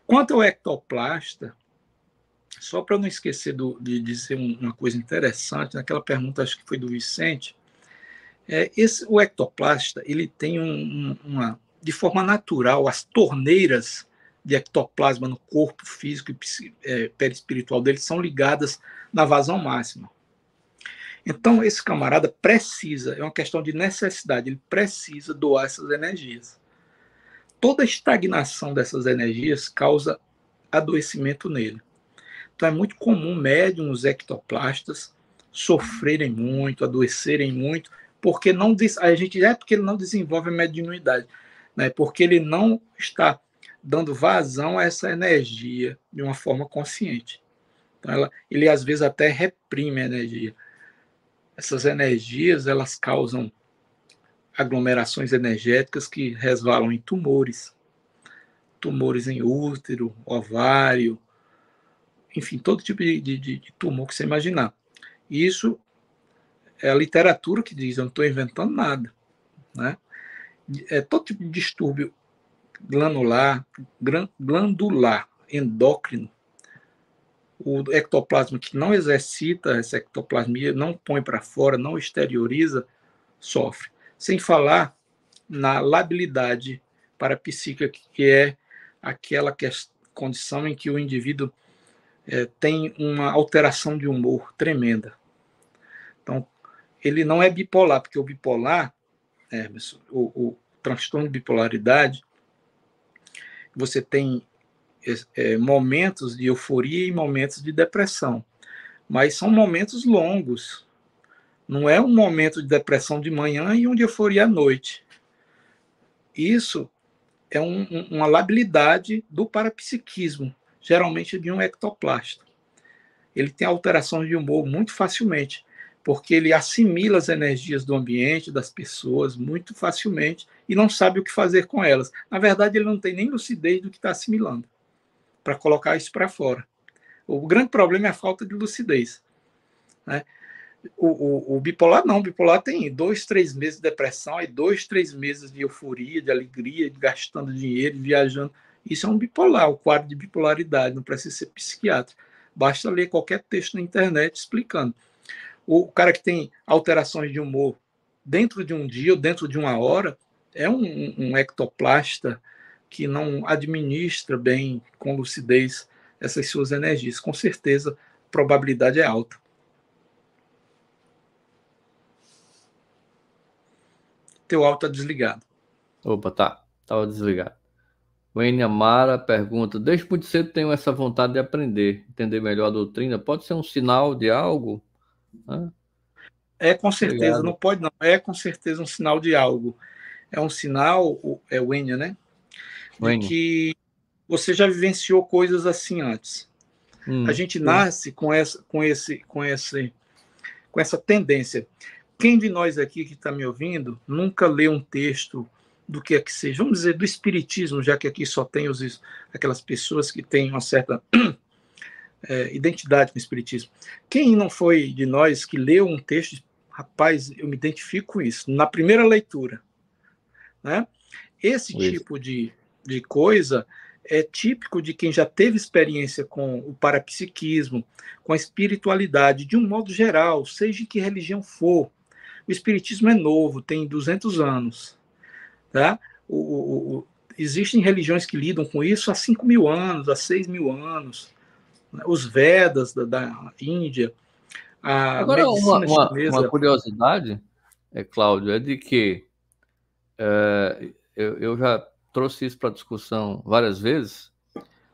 Quanto ao ectoplasta, só para não esquecer de dizer uma coisa interessante, naquela pergunta, acho que foi do Vicente, o ectoplasta, ele tem de forma natural, as torneiras de ectoplasma no corpo físico e perispiritual dele são ligadas na vazão máxima. Então, esse camarada precisa, é uma questão de necessidade, ele precisa doar essas energias. Toda estagnação dessas energias causa adoecimento nele. Então, é muito comum médiums ectoplastas sofrerem muito, adoecerem muito, porque porque ele não desenvolve a mediunidade, né? Porque ele não está dando vazão a essa energia de uma forma consciente. Então, ele às vezes até reprime a energia. Essas energias, elas causam aglomerações energéticas que resvalam em tumores em útero, ovário, enfim, todo tipo de tumor que você imaginar. Isso é a literatura que diz, eu não estou inventando nada, né? É todo tipo de distúrbio glandular, endócrino. O ectoplasma que não exercita essa ectoplasmia, não põe para fora, não exterioriza, sofre. Sem falar na labilidade parapsíquica, que é aquela condição em que o indivíduo tem uma alteração de humor tremenda. Então, ele não é bipolar, porque o bipolar, o transtorno de bipolaridade, você tem momentos de euforia e momentos de depressão, mas são momentos longos. Não é um momento de depressão de manhã e um de euforia à noite. Isso é uma labilidade do parapsiquismo, geralmente de um ectoplasta. Ele tem alterações de humor muito facilmente, porque ele assimila as energias do ambiente, das pessoas, muito facilmente, e não sabe o que fazer com elas. Na verdade, ele não tem nem lucidez do que está assimilando, para colocar isso para fora. O grande problema é a falta de lucidez, né? O bipolar não, o bipolar tem 2, 3 meses de depressão, aí 2, 3 meses de euforia, de alegria, de gastando dinheiro, viajando. Isso é um bipolar, o quadro de bipolaridade, não precisa ser psiquiatra. Basta ler qualquer texto na internet explicando. O cara que tem alterações de humor dentro de um dia ou dentro de uma hora é um ectoplasta que não administra bem, com lucidez, essas suas energias. Com certeza, a probabilidade é alta. Teu áudio está desligado.
Opa, tá. Estava desligado. O N. Amara pergunta: desde muito cedo tenho essa vontade de aprender, entender melhor a doutrina. Pode ser um sinal de algo?
É com certeza,
Obrigado.
não pode não. É com certeza um sinal de algo. É um sinal, é o Enya, né? De que você já vivenciou coisas assim antes. A gente nasce com essa tendência. Quem de nós aqui que está me ouvindo nunca leu um texto do que é que seja, vamos dizer, do espiritismo, já que aqui só tem aquelas pessoas que têm uma certa identidade com o espiritismo. Quem não foi de nós que leu um texto, rapaz, eu me identifico com isso, na primeira leitura, né? Esse tipo de coisa é típico de quem já teve experiência com o parapsiquismo, com a espiritualidade, de um modo geral, seja em que religião for. O espiritismo é novo, tem 200 anos. Tá? Existem religiões que lidam com isso há 5.000 anos, há 6.000 anos. Os Vedas da Índia, a
Agora,
medicina chinesa.
uma curiosidade, Cláudio, é de que eu já trouxe isso para discussão várias vezes.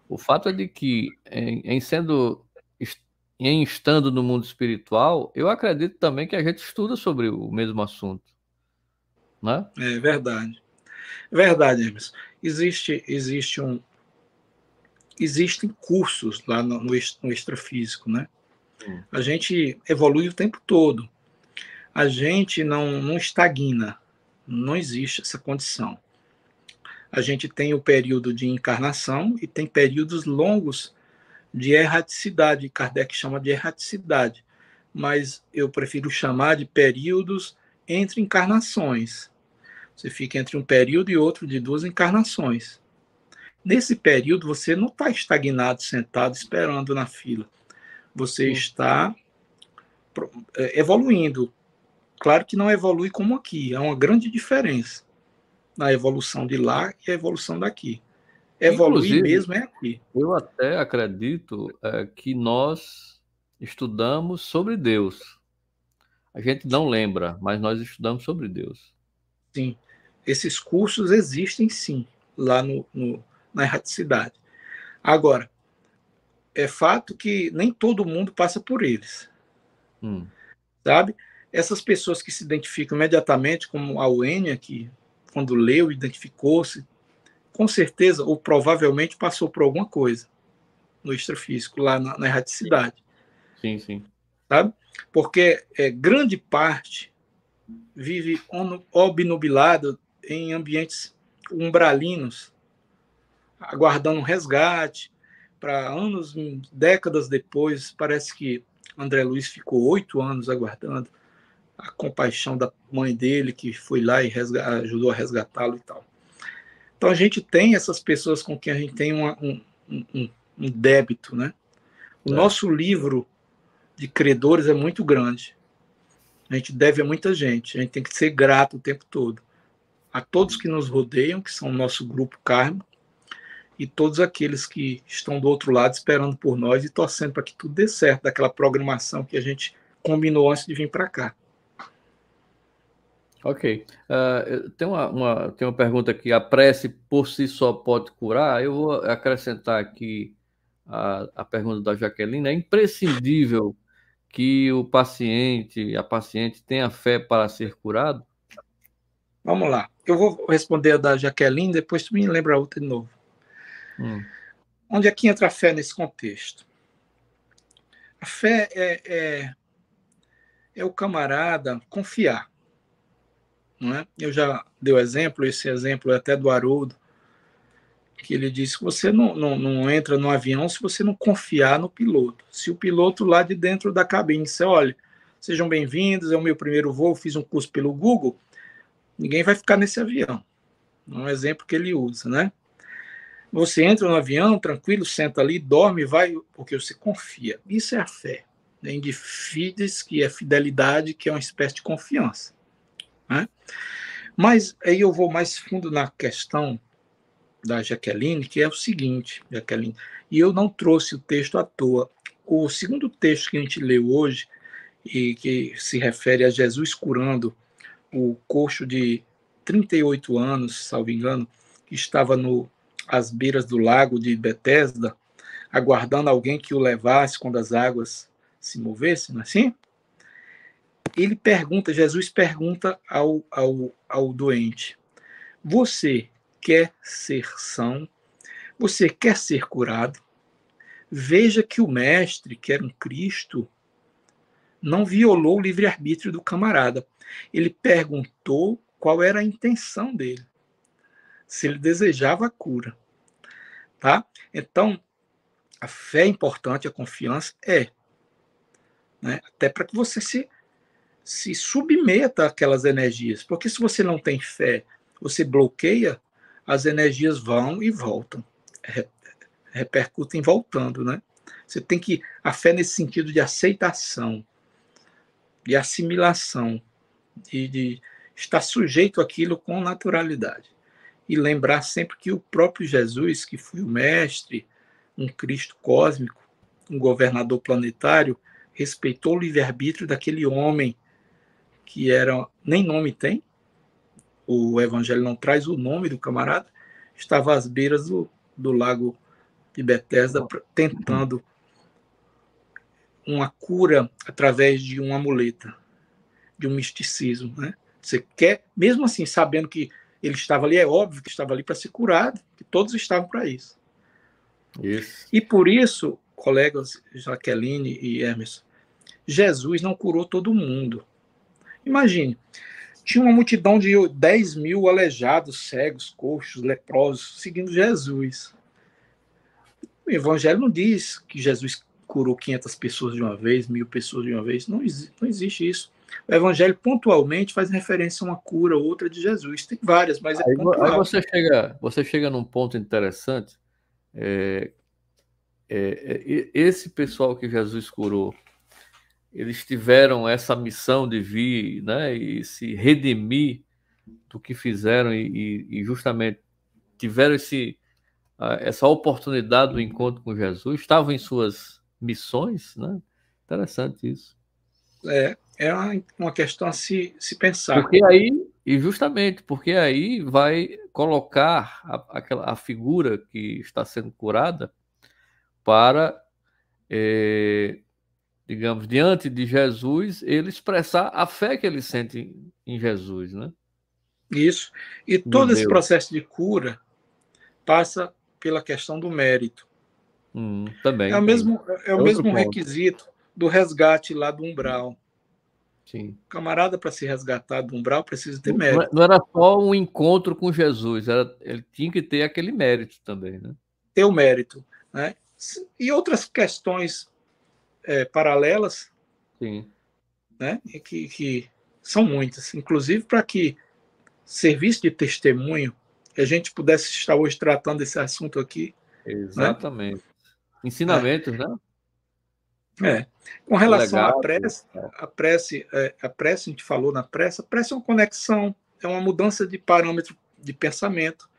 O fato é de que, em estando no mundo espiritual, eu acredito também que a gente estuda sobre o mesmo assunto, né?
É verdade. Verdade, Emerson. Existem cursos lá no extrafísico, né? A gente evolui o tempo todo. A gente não estagna. Não existe essa condição. A gente tem o período de encarnação e tem períodos longos de erraticidade. Kardec chama de erraticidade, mas eu prefiro chamar de períodos entre encarnações. Você fica entre um período e outro de 2 encarnações. Nesse período, você não está estagnado, sentado, esperando na fila. Você está evoluindo. Claro que não evolui como aqui. Há uma grande diferença na evolução de lá e a evolução daqui. Evoluir mesmo é aqui.
Eu até acredito que nós estudamos sobre Deus. A gente não lembra, mas nós estudamos sobre Deus.
Sim. Esses cursos existem, sim, lá na erraticidade. Agora, é fato que nem todo mundo passa por eles. Sabe? Essas pessoas que se identificam imediatamente, como a Wênia, que quando leu, identificou-se, com certeza ou provavelmente passou por alguma coisa no extrafísico, lá na erraticidade.
Sim, sim.
Sabe? Porque grande parte vive obnubilado em ambientes umbralinos, aguardando um resgate, para anos, décadas depois, parece que André Luiz ficou 8 anos aguardando a compaixão da mãe dele, que foi lá e ajudou a resgatá-lo e tal. Então a gente tem essas pessoas com quem a gente tem um débito, né? O nosso livro de credores é muito grande. A gente deve a muita gente. A gente tem que ser grato o tempo todo. A todos que nos rodeiam, que são o nosso grupo kármico, e todos aqueles que estão do outro lado esperando por nós e torcendo para que tudo dê certo, daquela programação que a gente combinou antes de vir para cá.
Ok. Tem uma pergunta aqui. A prece por si só pode curar? Eu vou acrescentar aqui a pergunta da Jaqueline. É imprescindível que a paciente tenha fé para ser curado?
Vamos lá. Eu vou responder a da Jaqueline, depois tu me lembra a outra de novo. Onde é que entra a fé nesse contexto? A fé é o camarada confiar. Não é? Eu já dei o exemplo, esse exemplo é até do Haroldo, que ele disse que você não entra no avião se você não confiar no piloto. Se o piloto lá de dentro da cabine disser, olha, sejam bem-vindos, é o meu primeiro voo, fiz um curso pelo Google, ninguém vai ficar nesse avião. É um exemplo que ele usa, né? Você entra no avião, tranquilo, senta ali, dorme, vai, porque você confia. Isso é a fé. Em de fides, que é fidelidade, que é uma espécie de confiança. Né? Mas aí eu vou mais fundo na questão da Jaqueline, que é o seguinte, Jaqueline, e eu não trouxe o texto à toa. O segundo texto que a gente leu hoje, e que se refere a Jesus curando o coxo de 38 anos, salvo engano, que estava às beiras do lago de Betesda, aguardando alguém que o levasse quando as águas se movessem, não é assim? Jesus pergunta ao doente, você quer ser são? Você quer ser curado? Veja que o mestre, que era um Cristo, não violou o livre-arbítrio do camarada. Ele perguntou qual era a intenção dele, se ele desejava a cura. Tá? Então, a fé é importante, a confiança é. Né? Até para que você se submeta àquelas energias. Porque se você não tem fé, você bloqueia, as energias vão e voltam. Repercutem voltando, né? Você tem que... A fé nesse sentido de aceitação, de assimilação, de estar sujeito àquilo com naturalidade. E lembrar sempre que o próprio Jesus, que foi o mestre, um Cristo cósmico, um governador planetário, respeitou o livre-arbítrio daquele homem que era... Nem nome tem, o evangelho não traz o nome do camarada, estava às beiras do lago de Betesda tentando uma cura através de uma muleta, de um misticismo, né? Você quer, mesmo assim, sabendo que ele estava ali, é óbvio que estava ali para ser curado, que todos estavam para isso.
Isso.
E por isso, colegas Jaqueline e Emerson, Jesus não curou todo mundo. Imagine, tinha uma multidão de 10 mil aleijados, cegos, coxos, leprosos, seguindo Jesus. O Evangelho não diz que Jesus curou 500 pessoas de uma vez, 1000 pessoas de uma vez. Não existe isso. O Evangelho pontualmente faz referência a uma cura ou outra de Jesus. Tem várias, mas é
Aí
pontual.
você chega num ponto interessante. Esse pessoal que Jesus curou, eles tiveram essa missão de vir, né, e se redimir do que fizeram e justamente tiveram essa oportunidade do encontro com Jesus, estavam em suas missões, né? Interessante isso.
É uma questão a se pensar.
Porque aí, e justamente porque aí vai colocar a figura que está sendo curada para, digamos, diante de Jesus, ele expressar a fé que ele sente em Jesus, né?
Isso. E
No
todo esse
Deus.
processo de cura passa pela questão do mérito.
Também tem.
É o
É outro
mesmo
ponto.
requisito do resgate lá do umbral.
Sim.
O camarada, para ser resgatado do umbral, precisa ter
Não
mérito.
era só um encontro com Jesus, ele tinha que ter aquele mérito também, né?
Ter o mérito. Né? E outras questões paralelas,
Sim.
né? Que são muitas. Inclusive para que serviço de testemunho, que a gente pudesse estar hoje tratando desse assunto aqui. Né?
Exatamente.
É,
Ensinamentos, né?
é. Com relação à
Legado.
prece, a gente falou na prece, a prece é uma conexão, é uma mudança de parâmetro de pensamento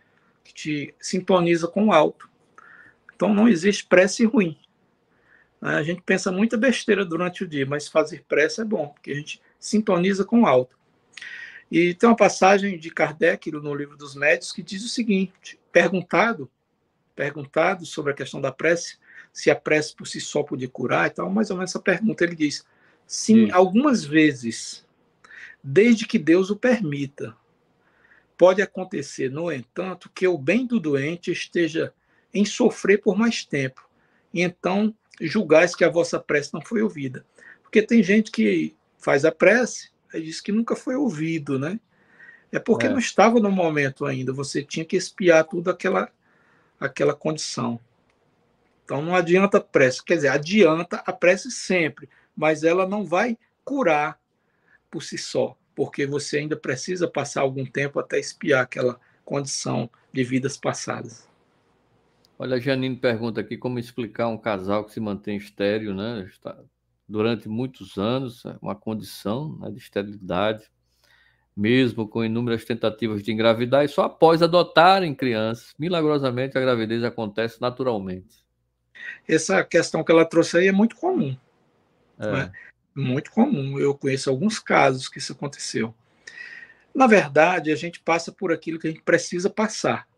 que te sintoniza com o alto. Então não existe prece ruim. Né? A gente pensa muita besteira durante o dia, mas fazer prece é bom, porque a gente sintoniza com o alto. E tem uma passagem de Kardec no Livro dos Médiuns que diz o seguinte: perguntado sobre a questão da prece, se a prece por si só podia curar e tal, mais ou menos essa pergunta, ele diz: sim,
Diz.
algumas vezes, desde que Deus o permita. Pode acontecer, no entanto, que o bem do doente esteja em sofrer por mais tempo, e então julgais que a vossa prece não foi ouvida. Porque tem gente que faz a prece e diz que nunca foi ouvido, né? É porque não estava no momento ainda, você tinha que expiar tudo aquela condição. Então não adianta a prece, quer dizer, adianta a prece sempre, mas ela não vai curar por si só, porque você ainda precisa passar algum tempo até expiar aquela condição de vidas passadas.
Olha, a Janine pergunta aqui como explicar um casal que se mantém estéril, né? Durante muitos anos, uma condição, né, de esterilidade, mesmo com inúmeras tentativas de engravidar, e só após adotarem crianças, milagrosamente a gravidez acontece naturalmente.
Essa questão que ela trouxe aí é muito comum, né?
É,
Muito comum. Eu conheço alguns casos que isso aconteceu. Na verdade, a gente passa por aquilo que a gente precisa passar.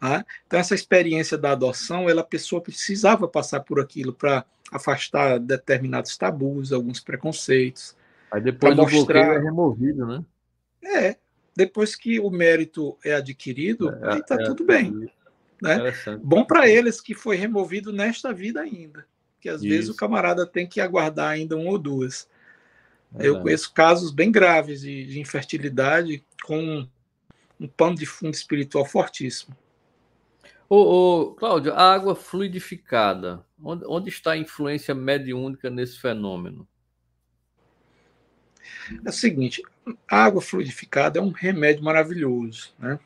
Né? Então, essa experiência da adoção, a pessoa precisava passar por aquilo para afastar determinados tabus, alguns preconceitos,
aí
para
depois o bloqueio é
mostrar.
removido, né?
Depois que o mérito é adquirido, aí está tudo bem.
Isso,
Né?
interessante.
Bom para eles que foi removido nesta vida ainda, que às vezes o
Isso,
camarada tem que aguardar ainda uma ou duas. Eu
verdade.
conheço casos bem graves de infertilidade com um pano de fundo espiritual fortíssimo.
Cláudio, a água fluidificada, onde está a influência mediúnica nesse fenômeno?
É o seguinte, a água fluidificada é um remédio maravilhoso. Né?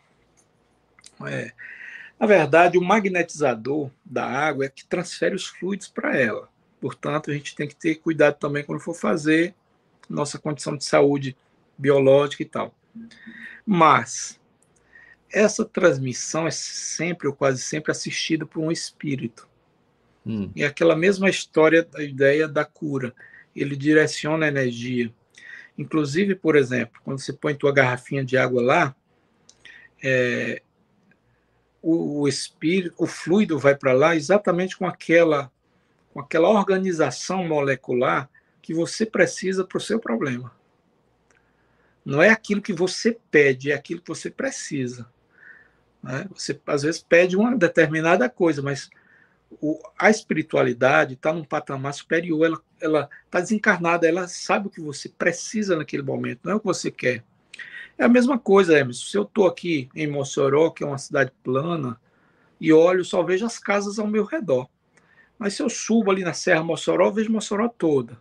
Na verdade, o magnetizador da água é que transfere os fluidos para ela. Portanto, a gente tem que ter cuidado também quando for fazer nossa condição de saúde biológica e tal. Mas essa transmissão é sempre ou quase sempre assistida por um espírito. E aquela mesma história da ideia da cura. Ele direciona a energia. Inclusive, por exemplo, quando você põe tua garrafinha de água lá, o espírito, o fluido vai para lá exatamente com aquela organização molecular que você precisa para o seu problema. Não é aquilo que você pede, é aquilo que você precisa. Né? Você, às vezes, pede uma determinada coisa, mas a espiritualidade está num patamar superior, ela está desencarnada, ela sabe o que você precisa naquele momento, não é o que você quer. É a mesma coisa, Emerson. Se eu estou aqui em Mossoró, que é uma cidade plana, e olho, só vejo as casas ao meu redor. Mas se eu subo ali na Serra Mossoró, eu vejo Mossoró toda.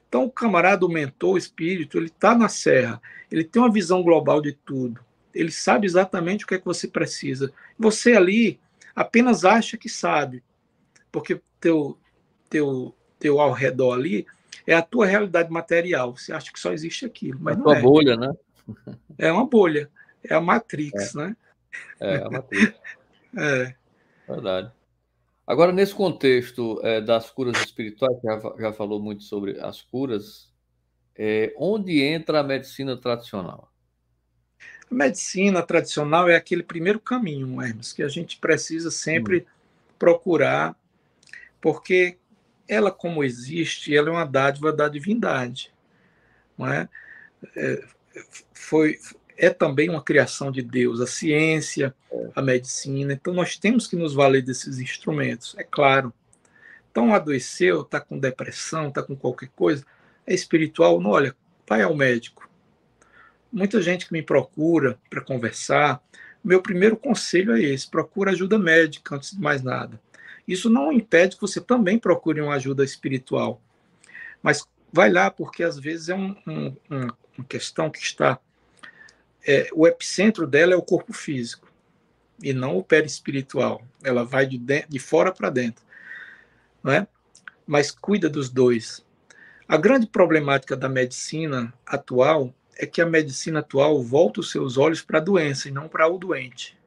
Então, o camarada, o mentor, o espírito, ele está na serra, ele tem uma visão global de tudo, ele sabe exatamente o que é que você precisa. Você ali apenas acha que sabe, porque teu ao redor ali é a tua realidade material. Você acha que só existe aquilo,
A
mas não
tua
é.
bolha, né?
É uma bolha, é a Matrix, né?
É a matriz,
É.
verdade. Agora, nesse contexto das curas espirituais, que já falou muito sobre as curas, onde entra a medicina tradicional?
A medicina tradicional é aquele primeiro caminho, Hermes, que a gente precisa
Hum,
sempre procurar, porque ela, como existe, ela é uma dádiva da divindade, não é? Foi, é também uma criação de Deus, a ciência, a medicina. Então, nós temos que nos valer desses instrumentos, é claro. Então, adoeceu, está com depressão, está com qualquer coisa, é espiritual, não, olha, vai ao médico. Muita gente que me procura para conversar, meu primeiro conselho é esse: procura ajuda médica antes de mais nada. Isso não impede que você também procure uma ajuda espiritual, mas vai lá, porque às vezes é uma questão que está. O epicentro dela é o corpo físico e não o perispiritual. Ela vai de fora para dentro, não é? Mas cuida dos dois. A grande problemática da medicina atual é que a medicina atual volta os seus olhos para a doença e não para o doente.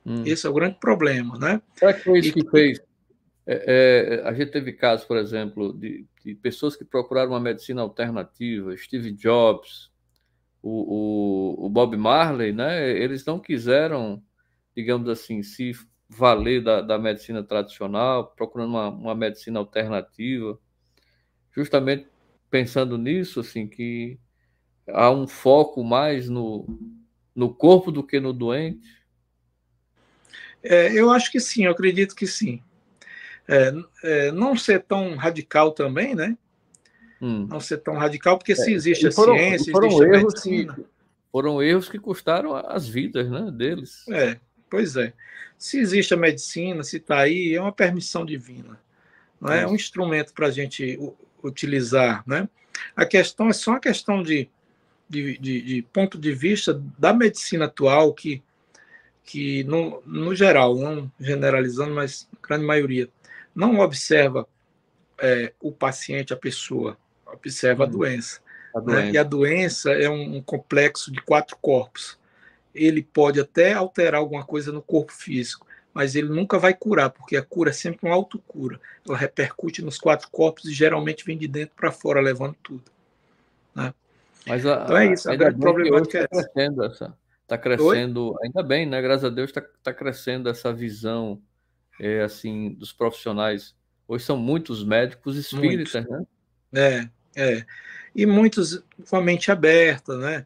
hum.
Esse é o grande problema, né?
Será que foi isso
E
que fez? A gente teve casos, por exemplo, de pessoas que procuraram uma medicina alternativa, Steve Jobs, o Bob Marley, né? Eles não quiseram, digamos assim, se valer da medicina tradicional, procurando uma medicina alternativa, justamente pensando nisso, assim, que há um foco mais no corpo do que no doente.
eu acho que sim, eu acredito que sim. É, não ser tão radical também, né?
Hum.
Não ser tão radical, porque se existe
E
a ciência, existe
foram
a
erros
medicina.
que custaram as vidas, né, deles.
Pois é. Se existe a medicina, se está aí, é uma permissão divina. Não é um
Isso.
instrumento para a gente utilizar, né? A questão é só uma questão de ponto de vista da medicina atual, que no geral, não generalizando, mas a grande maioria, não observa o paciente, a pessoa, observa a
Hum.
doença.
A
Né? E a
doença.
doença é um complexo de 4 corpos. Ele pode até alterar alguma coisa no corpo físico, mas ele nunca vai curar, porque a cura é sempre uma autocura. Ela repercute nos 4 corpos e geralmente vem de dentro para fora, levando tudo. Né?
Mas
Então é isso, a
ainda
grande
bem que hoje
problemática é essa.
está
Oi?
crescendo, ainda bem, né? Graças a Deus está crescendo essa visão, assim, dos profissionais. Hoje são muitos médicos
Muitos.
espíritas, né?
É, é. E muitos com a mente aberta, né?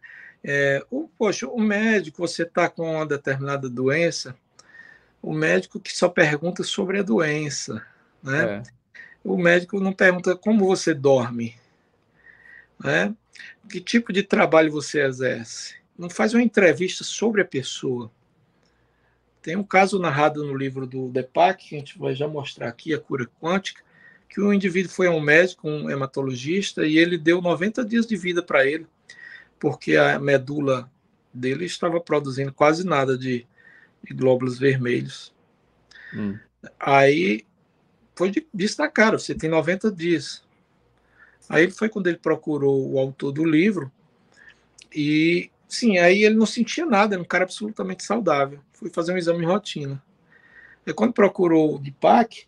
Poxa, o médico, você está com uma determinada doença, o médico que só pergunta sobre a doença, né?
É,
O médico não pergunta como você dorme, né? Que tipo de trabalho você exerce. Não faz uma entrevista sobre a pessoa. Tem um caso narrado no livro do Deepak, que a gente vai já mostrar aqui, a cura quântica, que o indivíduo foi a um médico, um hematologista, e ele deu 90 dias de vida para ele, porque a medula dele estava produzindo quase nada de glóbulos vermelhos.
hum,
Aí foi destacar, você tem 90 dias. Aí foi quando ele procurou o autor do livro e, sim, aí ele não sentia nada, era um cara absolutamente saudável. Fui fazer um exame de rotina. E quando procurou o DIPAC,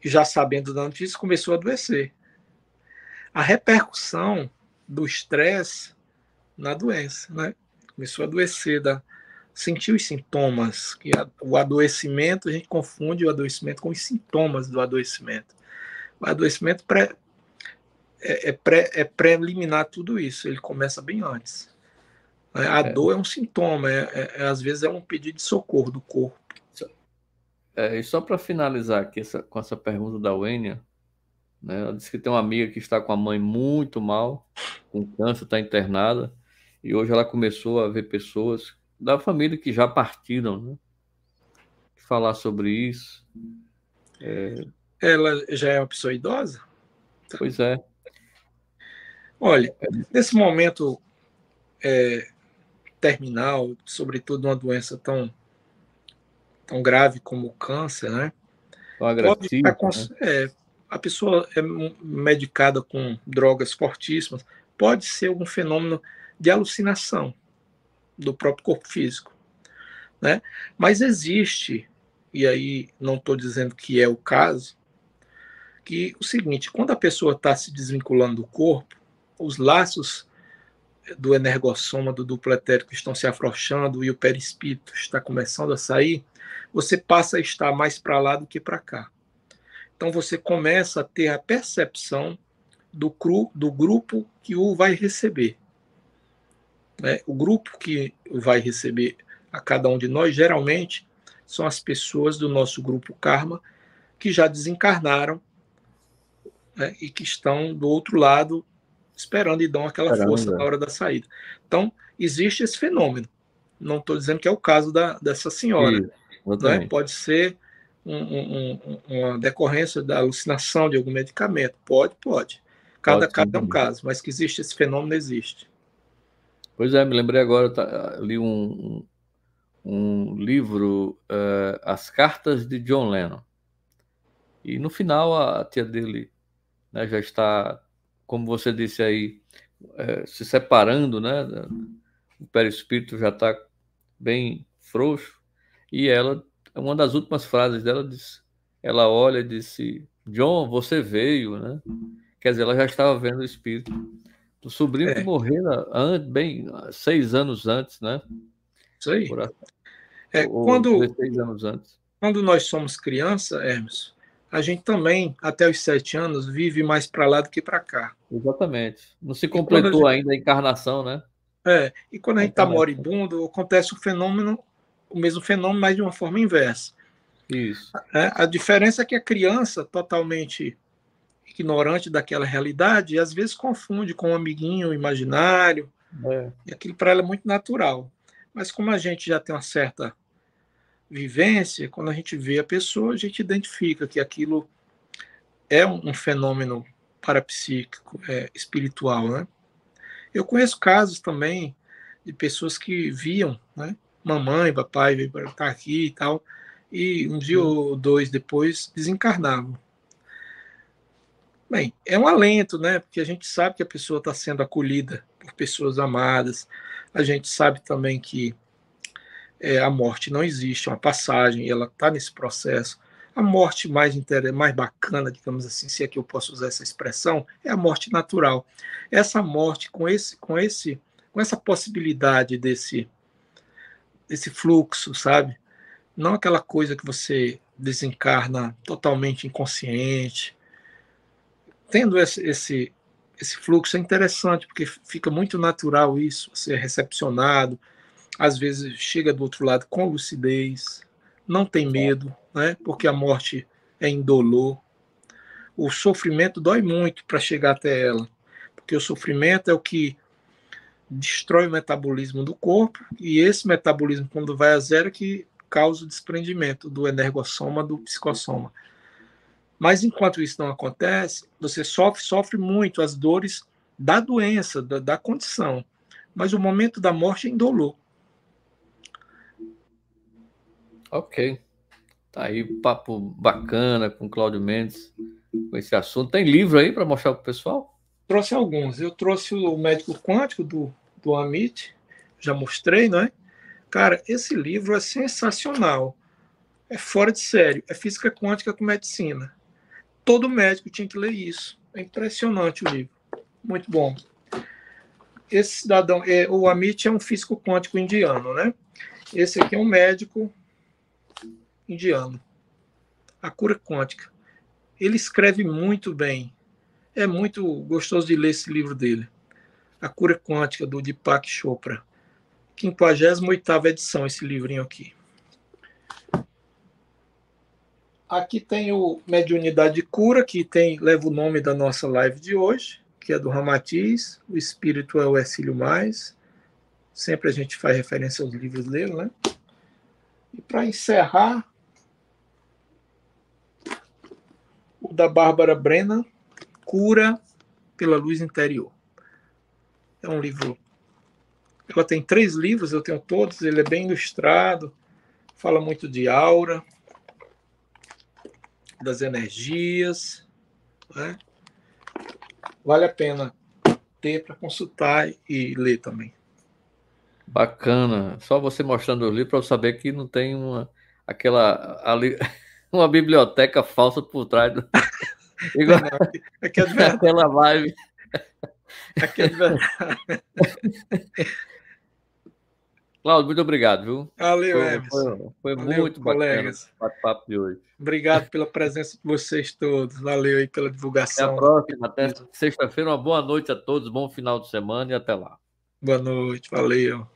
já sabendo da notícia, começou a adoecer. A repercussão do estresse na doença, né? Começou a adoecer, sentiu os sintomas, o adoecimento, a gente confunde o adoecimento com os sintomas do adoecimento. O adoecimento é preliminar a tudo isso, ele começa bem antes. A
é,
dor é um sintoma, às vezes é um pedido de socorro do corpo.
e só para finalizar aqui com essa pergunta da Wênia, né? Ela disse que tem uma amiga que está com a mãe muito mal, com câncer, está internada, e hoje ela começou a ver pessoas da família que já partiram, né? falar sobre isso.
Ela já é uma pessoa idosa?
Pois é.
Olha, nesse momento terminal, sobretudo uma doença tão grave como o câncer, né?
Tão
Pode
agressivo, né?
a pessoa é medicada com drogas fortíssimas, pode ser algum fenômeno de alucinação do próprio corpo físico, né? Mas existe, e aí não estou dizendo que é o caso, que o seguinte, quando a pessoa está se desvinculando do corpo, os laços do energossoma, do duplo etérico estão se afrouxando e o perispírito está começando a sair, você passa a estar mais para lá do que para cá. Então você começa a ter a percepção do grupo que o vai receber. Né? O grupo que vai receber a cada um de nós, geralmente, são as pessoas do nosso grupo karma que já desencarnaram, né, e que estão do outro lado esperando e dão aquela força na
Caramba.
hora da saída. Então, existe esse fenômeno. Não estou dizendo que é o caso dessa senhora.
Isso,
Né?
exatamente.
Pode ser uma decorrência da alucinação de algum medicamento. Pode. Cada
Pode
caso
sim
é um
também.
caso, mas que existe esse fenômeno, existe.
Pois é, me lembrei agora, li um livro, As Cartas de John Lennon. E no final a tia dele, né, já está, como você disse aí, se separando, né? O perispírito já está bem frouxo. E ela, uma das últimas frases dela diz, ela olha e disse: John, você veio, né? Quer dizer, ela já estava vendo o espírito do sobrinho que
É,
morreu bem 6 anos antes, né?
isso aí.
Por,
É,
ou 16 anos antes.
quando nós somos criança, Hermes, a gente também, até os 7 anos, vive mais para lá do que para cá.
Exatamente. Não se
E quando a
completou
gente,
ainda a encarnação, né?
e quando a
A
gente está
encarnação.
moribundo, acontece o mesmo fenômeno, mas de uma forma inversa.
Isso.
A diferença é que a criança, totalmente ignorante daquela realidade, às vezes confunde com um amiguinho imaginário,
É,
e aquilo para ela é muito natural. Mas como a gente já tem uma certa vivência, quando a gente vê a pessoa, a gente identifica que aquilo é um fenômeno parapsíquico, espiritual, né? Eu conheço casos também de pessoas que viam, né? Mamãe, papai veio para estar aqui e tal, e um dia
sim.
ou dois depois desencarnavam. Bem, é um alento, né? Porque a gente sabe que a pessoa está sendo acolhida por pessoas amadas. A gente sabe também que a morte não existe, é uma passagem, ela está nesse processo. A morte mais bacana, digamos assim, se é que eu posso usar essa expressão, é a morte natural. Essa morte com essa possibilidade desse fluxo, sabe? Não aquela coisa que você desencarna totalmente inconsciente. Tendo esse fluxo é interessante, porque fica muito natural isso, você é recepcionado, às vezes chega do outro lado com lucidez, não tem medo, né? Porque a morte é indolor. O sofrimento dói muito para chegar até ela, porque o sofrimento é o que destrói o metabolismo do corpo, e esse metabolismo, quando vai a zero, é que causa o desprendimento do energossoma, do psicossoma. Mas enquanto isso não acontece, você sofre muito as dores da doença, da condição. Mas o momento da morte é indolor.
Ok. Tá aí, papo bacana com Cláudio Mendes com esse assunto. Tem livro aí para mostrar para o pessoal?
Trouxe alguns. Eu trouxe o Médico Quântico do Amit, já mostrei, não é? Cara, esse livro é sensacional. É fora de sério. É física quântica com medicina. Todo médico tinha que ler isso. É impressionante o livro. Muito bom. Esse cidadão, o Amit é um físico quântico indiano, né? Esse aqui é um médico indiano. A cura quântica. Ele escreve muito bem. É muito gostoso de ler esse livro dele. A cura quântica, do Deepak Chopra. 58ª edição, esse livrinho aqui. Aqui tem o Mediunidade de Cura, que leva o nome da nossa live de hoje, que é do Ramatiz. O Espírito é o Ercílio Mais. Sempre a gente faz referência aos livros dele, né? E para encerrar, da Bárbara Brennan, Cura pela Luz Interior. É um livro... Ela tem 3 livros, eu tenho todos, ele é bem ilustrado, fala muito de aura, das energias, né? Vale a pena ter para consultar e ler também.
Bacana. Só você mostrando o livro para eu saber que não tem uma biblioteca falsa por trás do... Igual
aqui é de verdade.
Aquela live.
Aqui é de verdade.
Cláudio, muito obrigado, viu?
Valeu, Emerson.
Foi
Valeu,
muito
colegas.
bacana o bate-papo de hoje.
Obrigado pela presença de vocês todos. Valeu aí pela divulgação.
Até a próxima. Até sexta-feira. Uma boa noite a todos. Bom final de semana e até lá.
Boa noite. Valeu.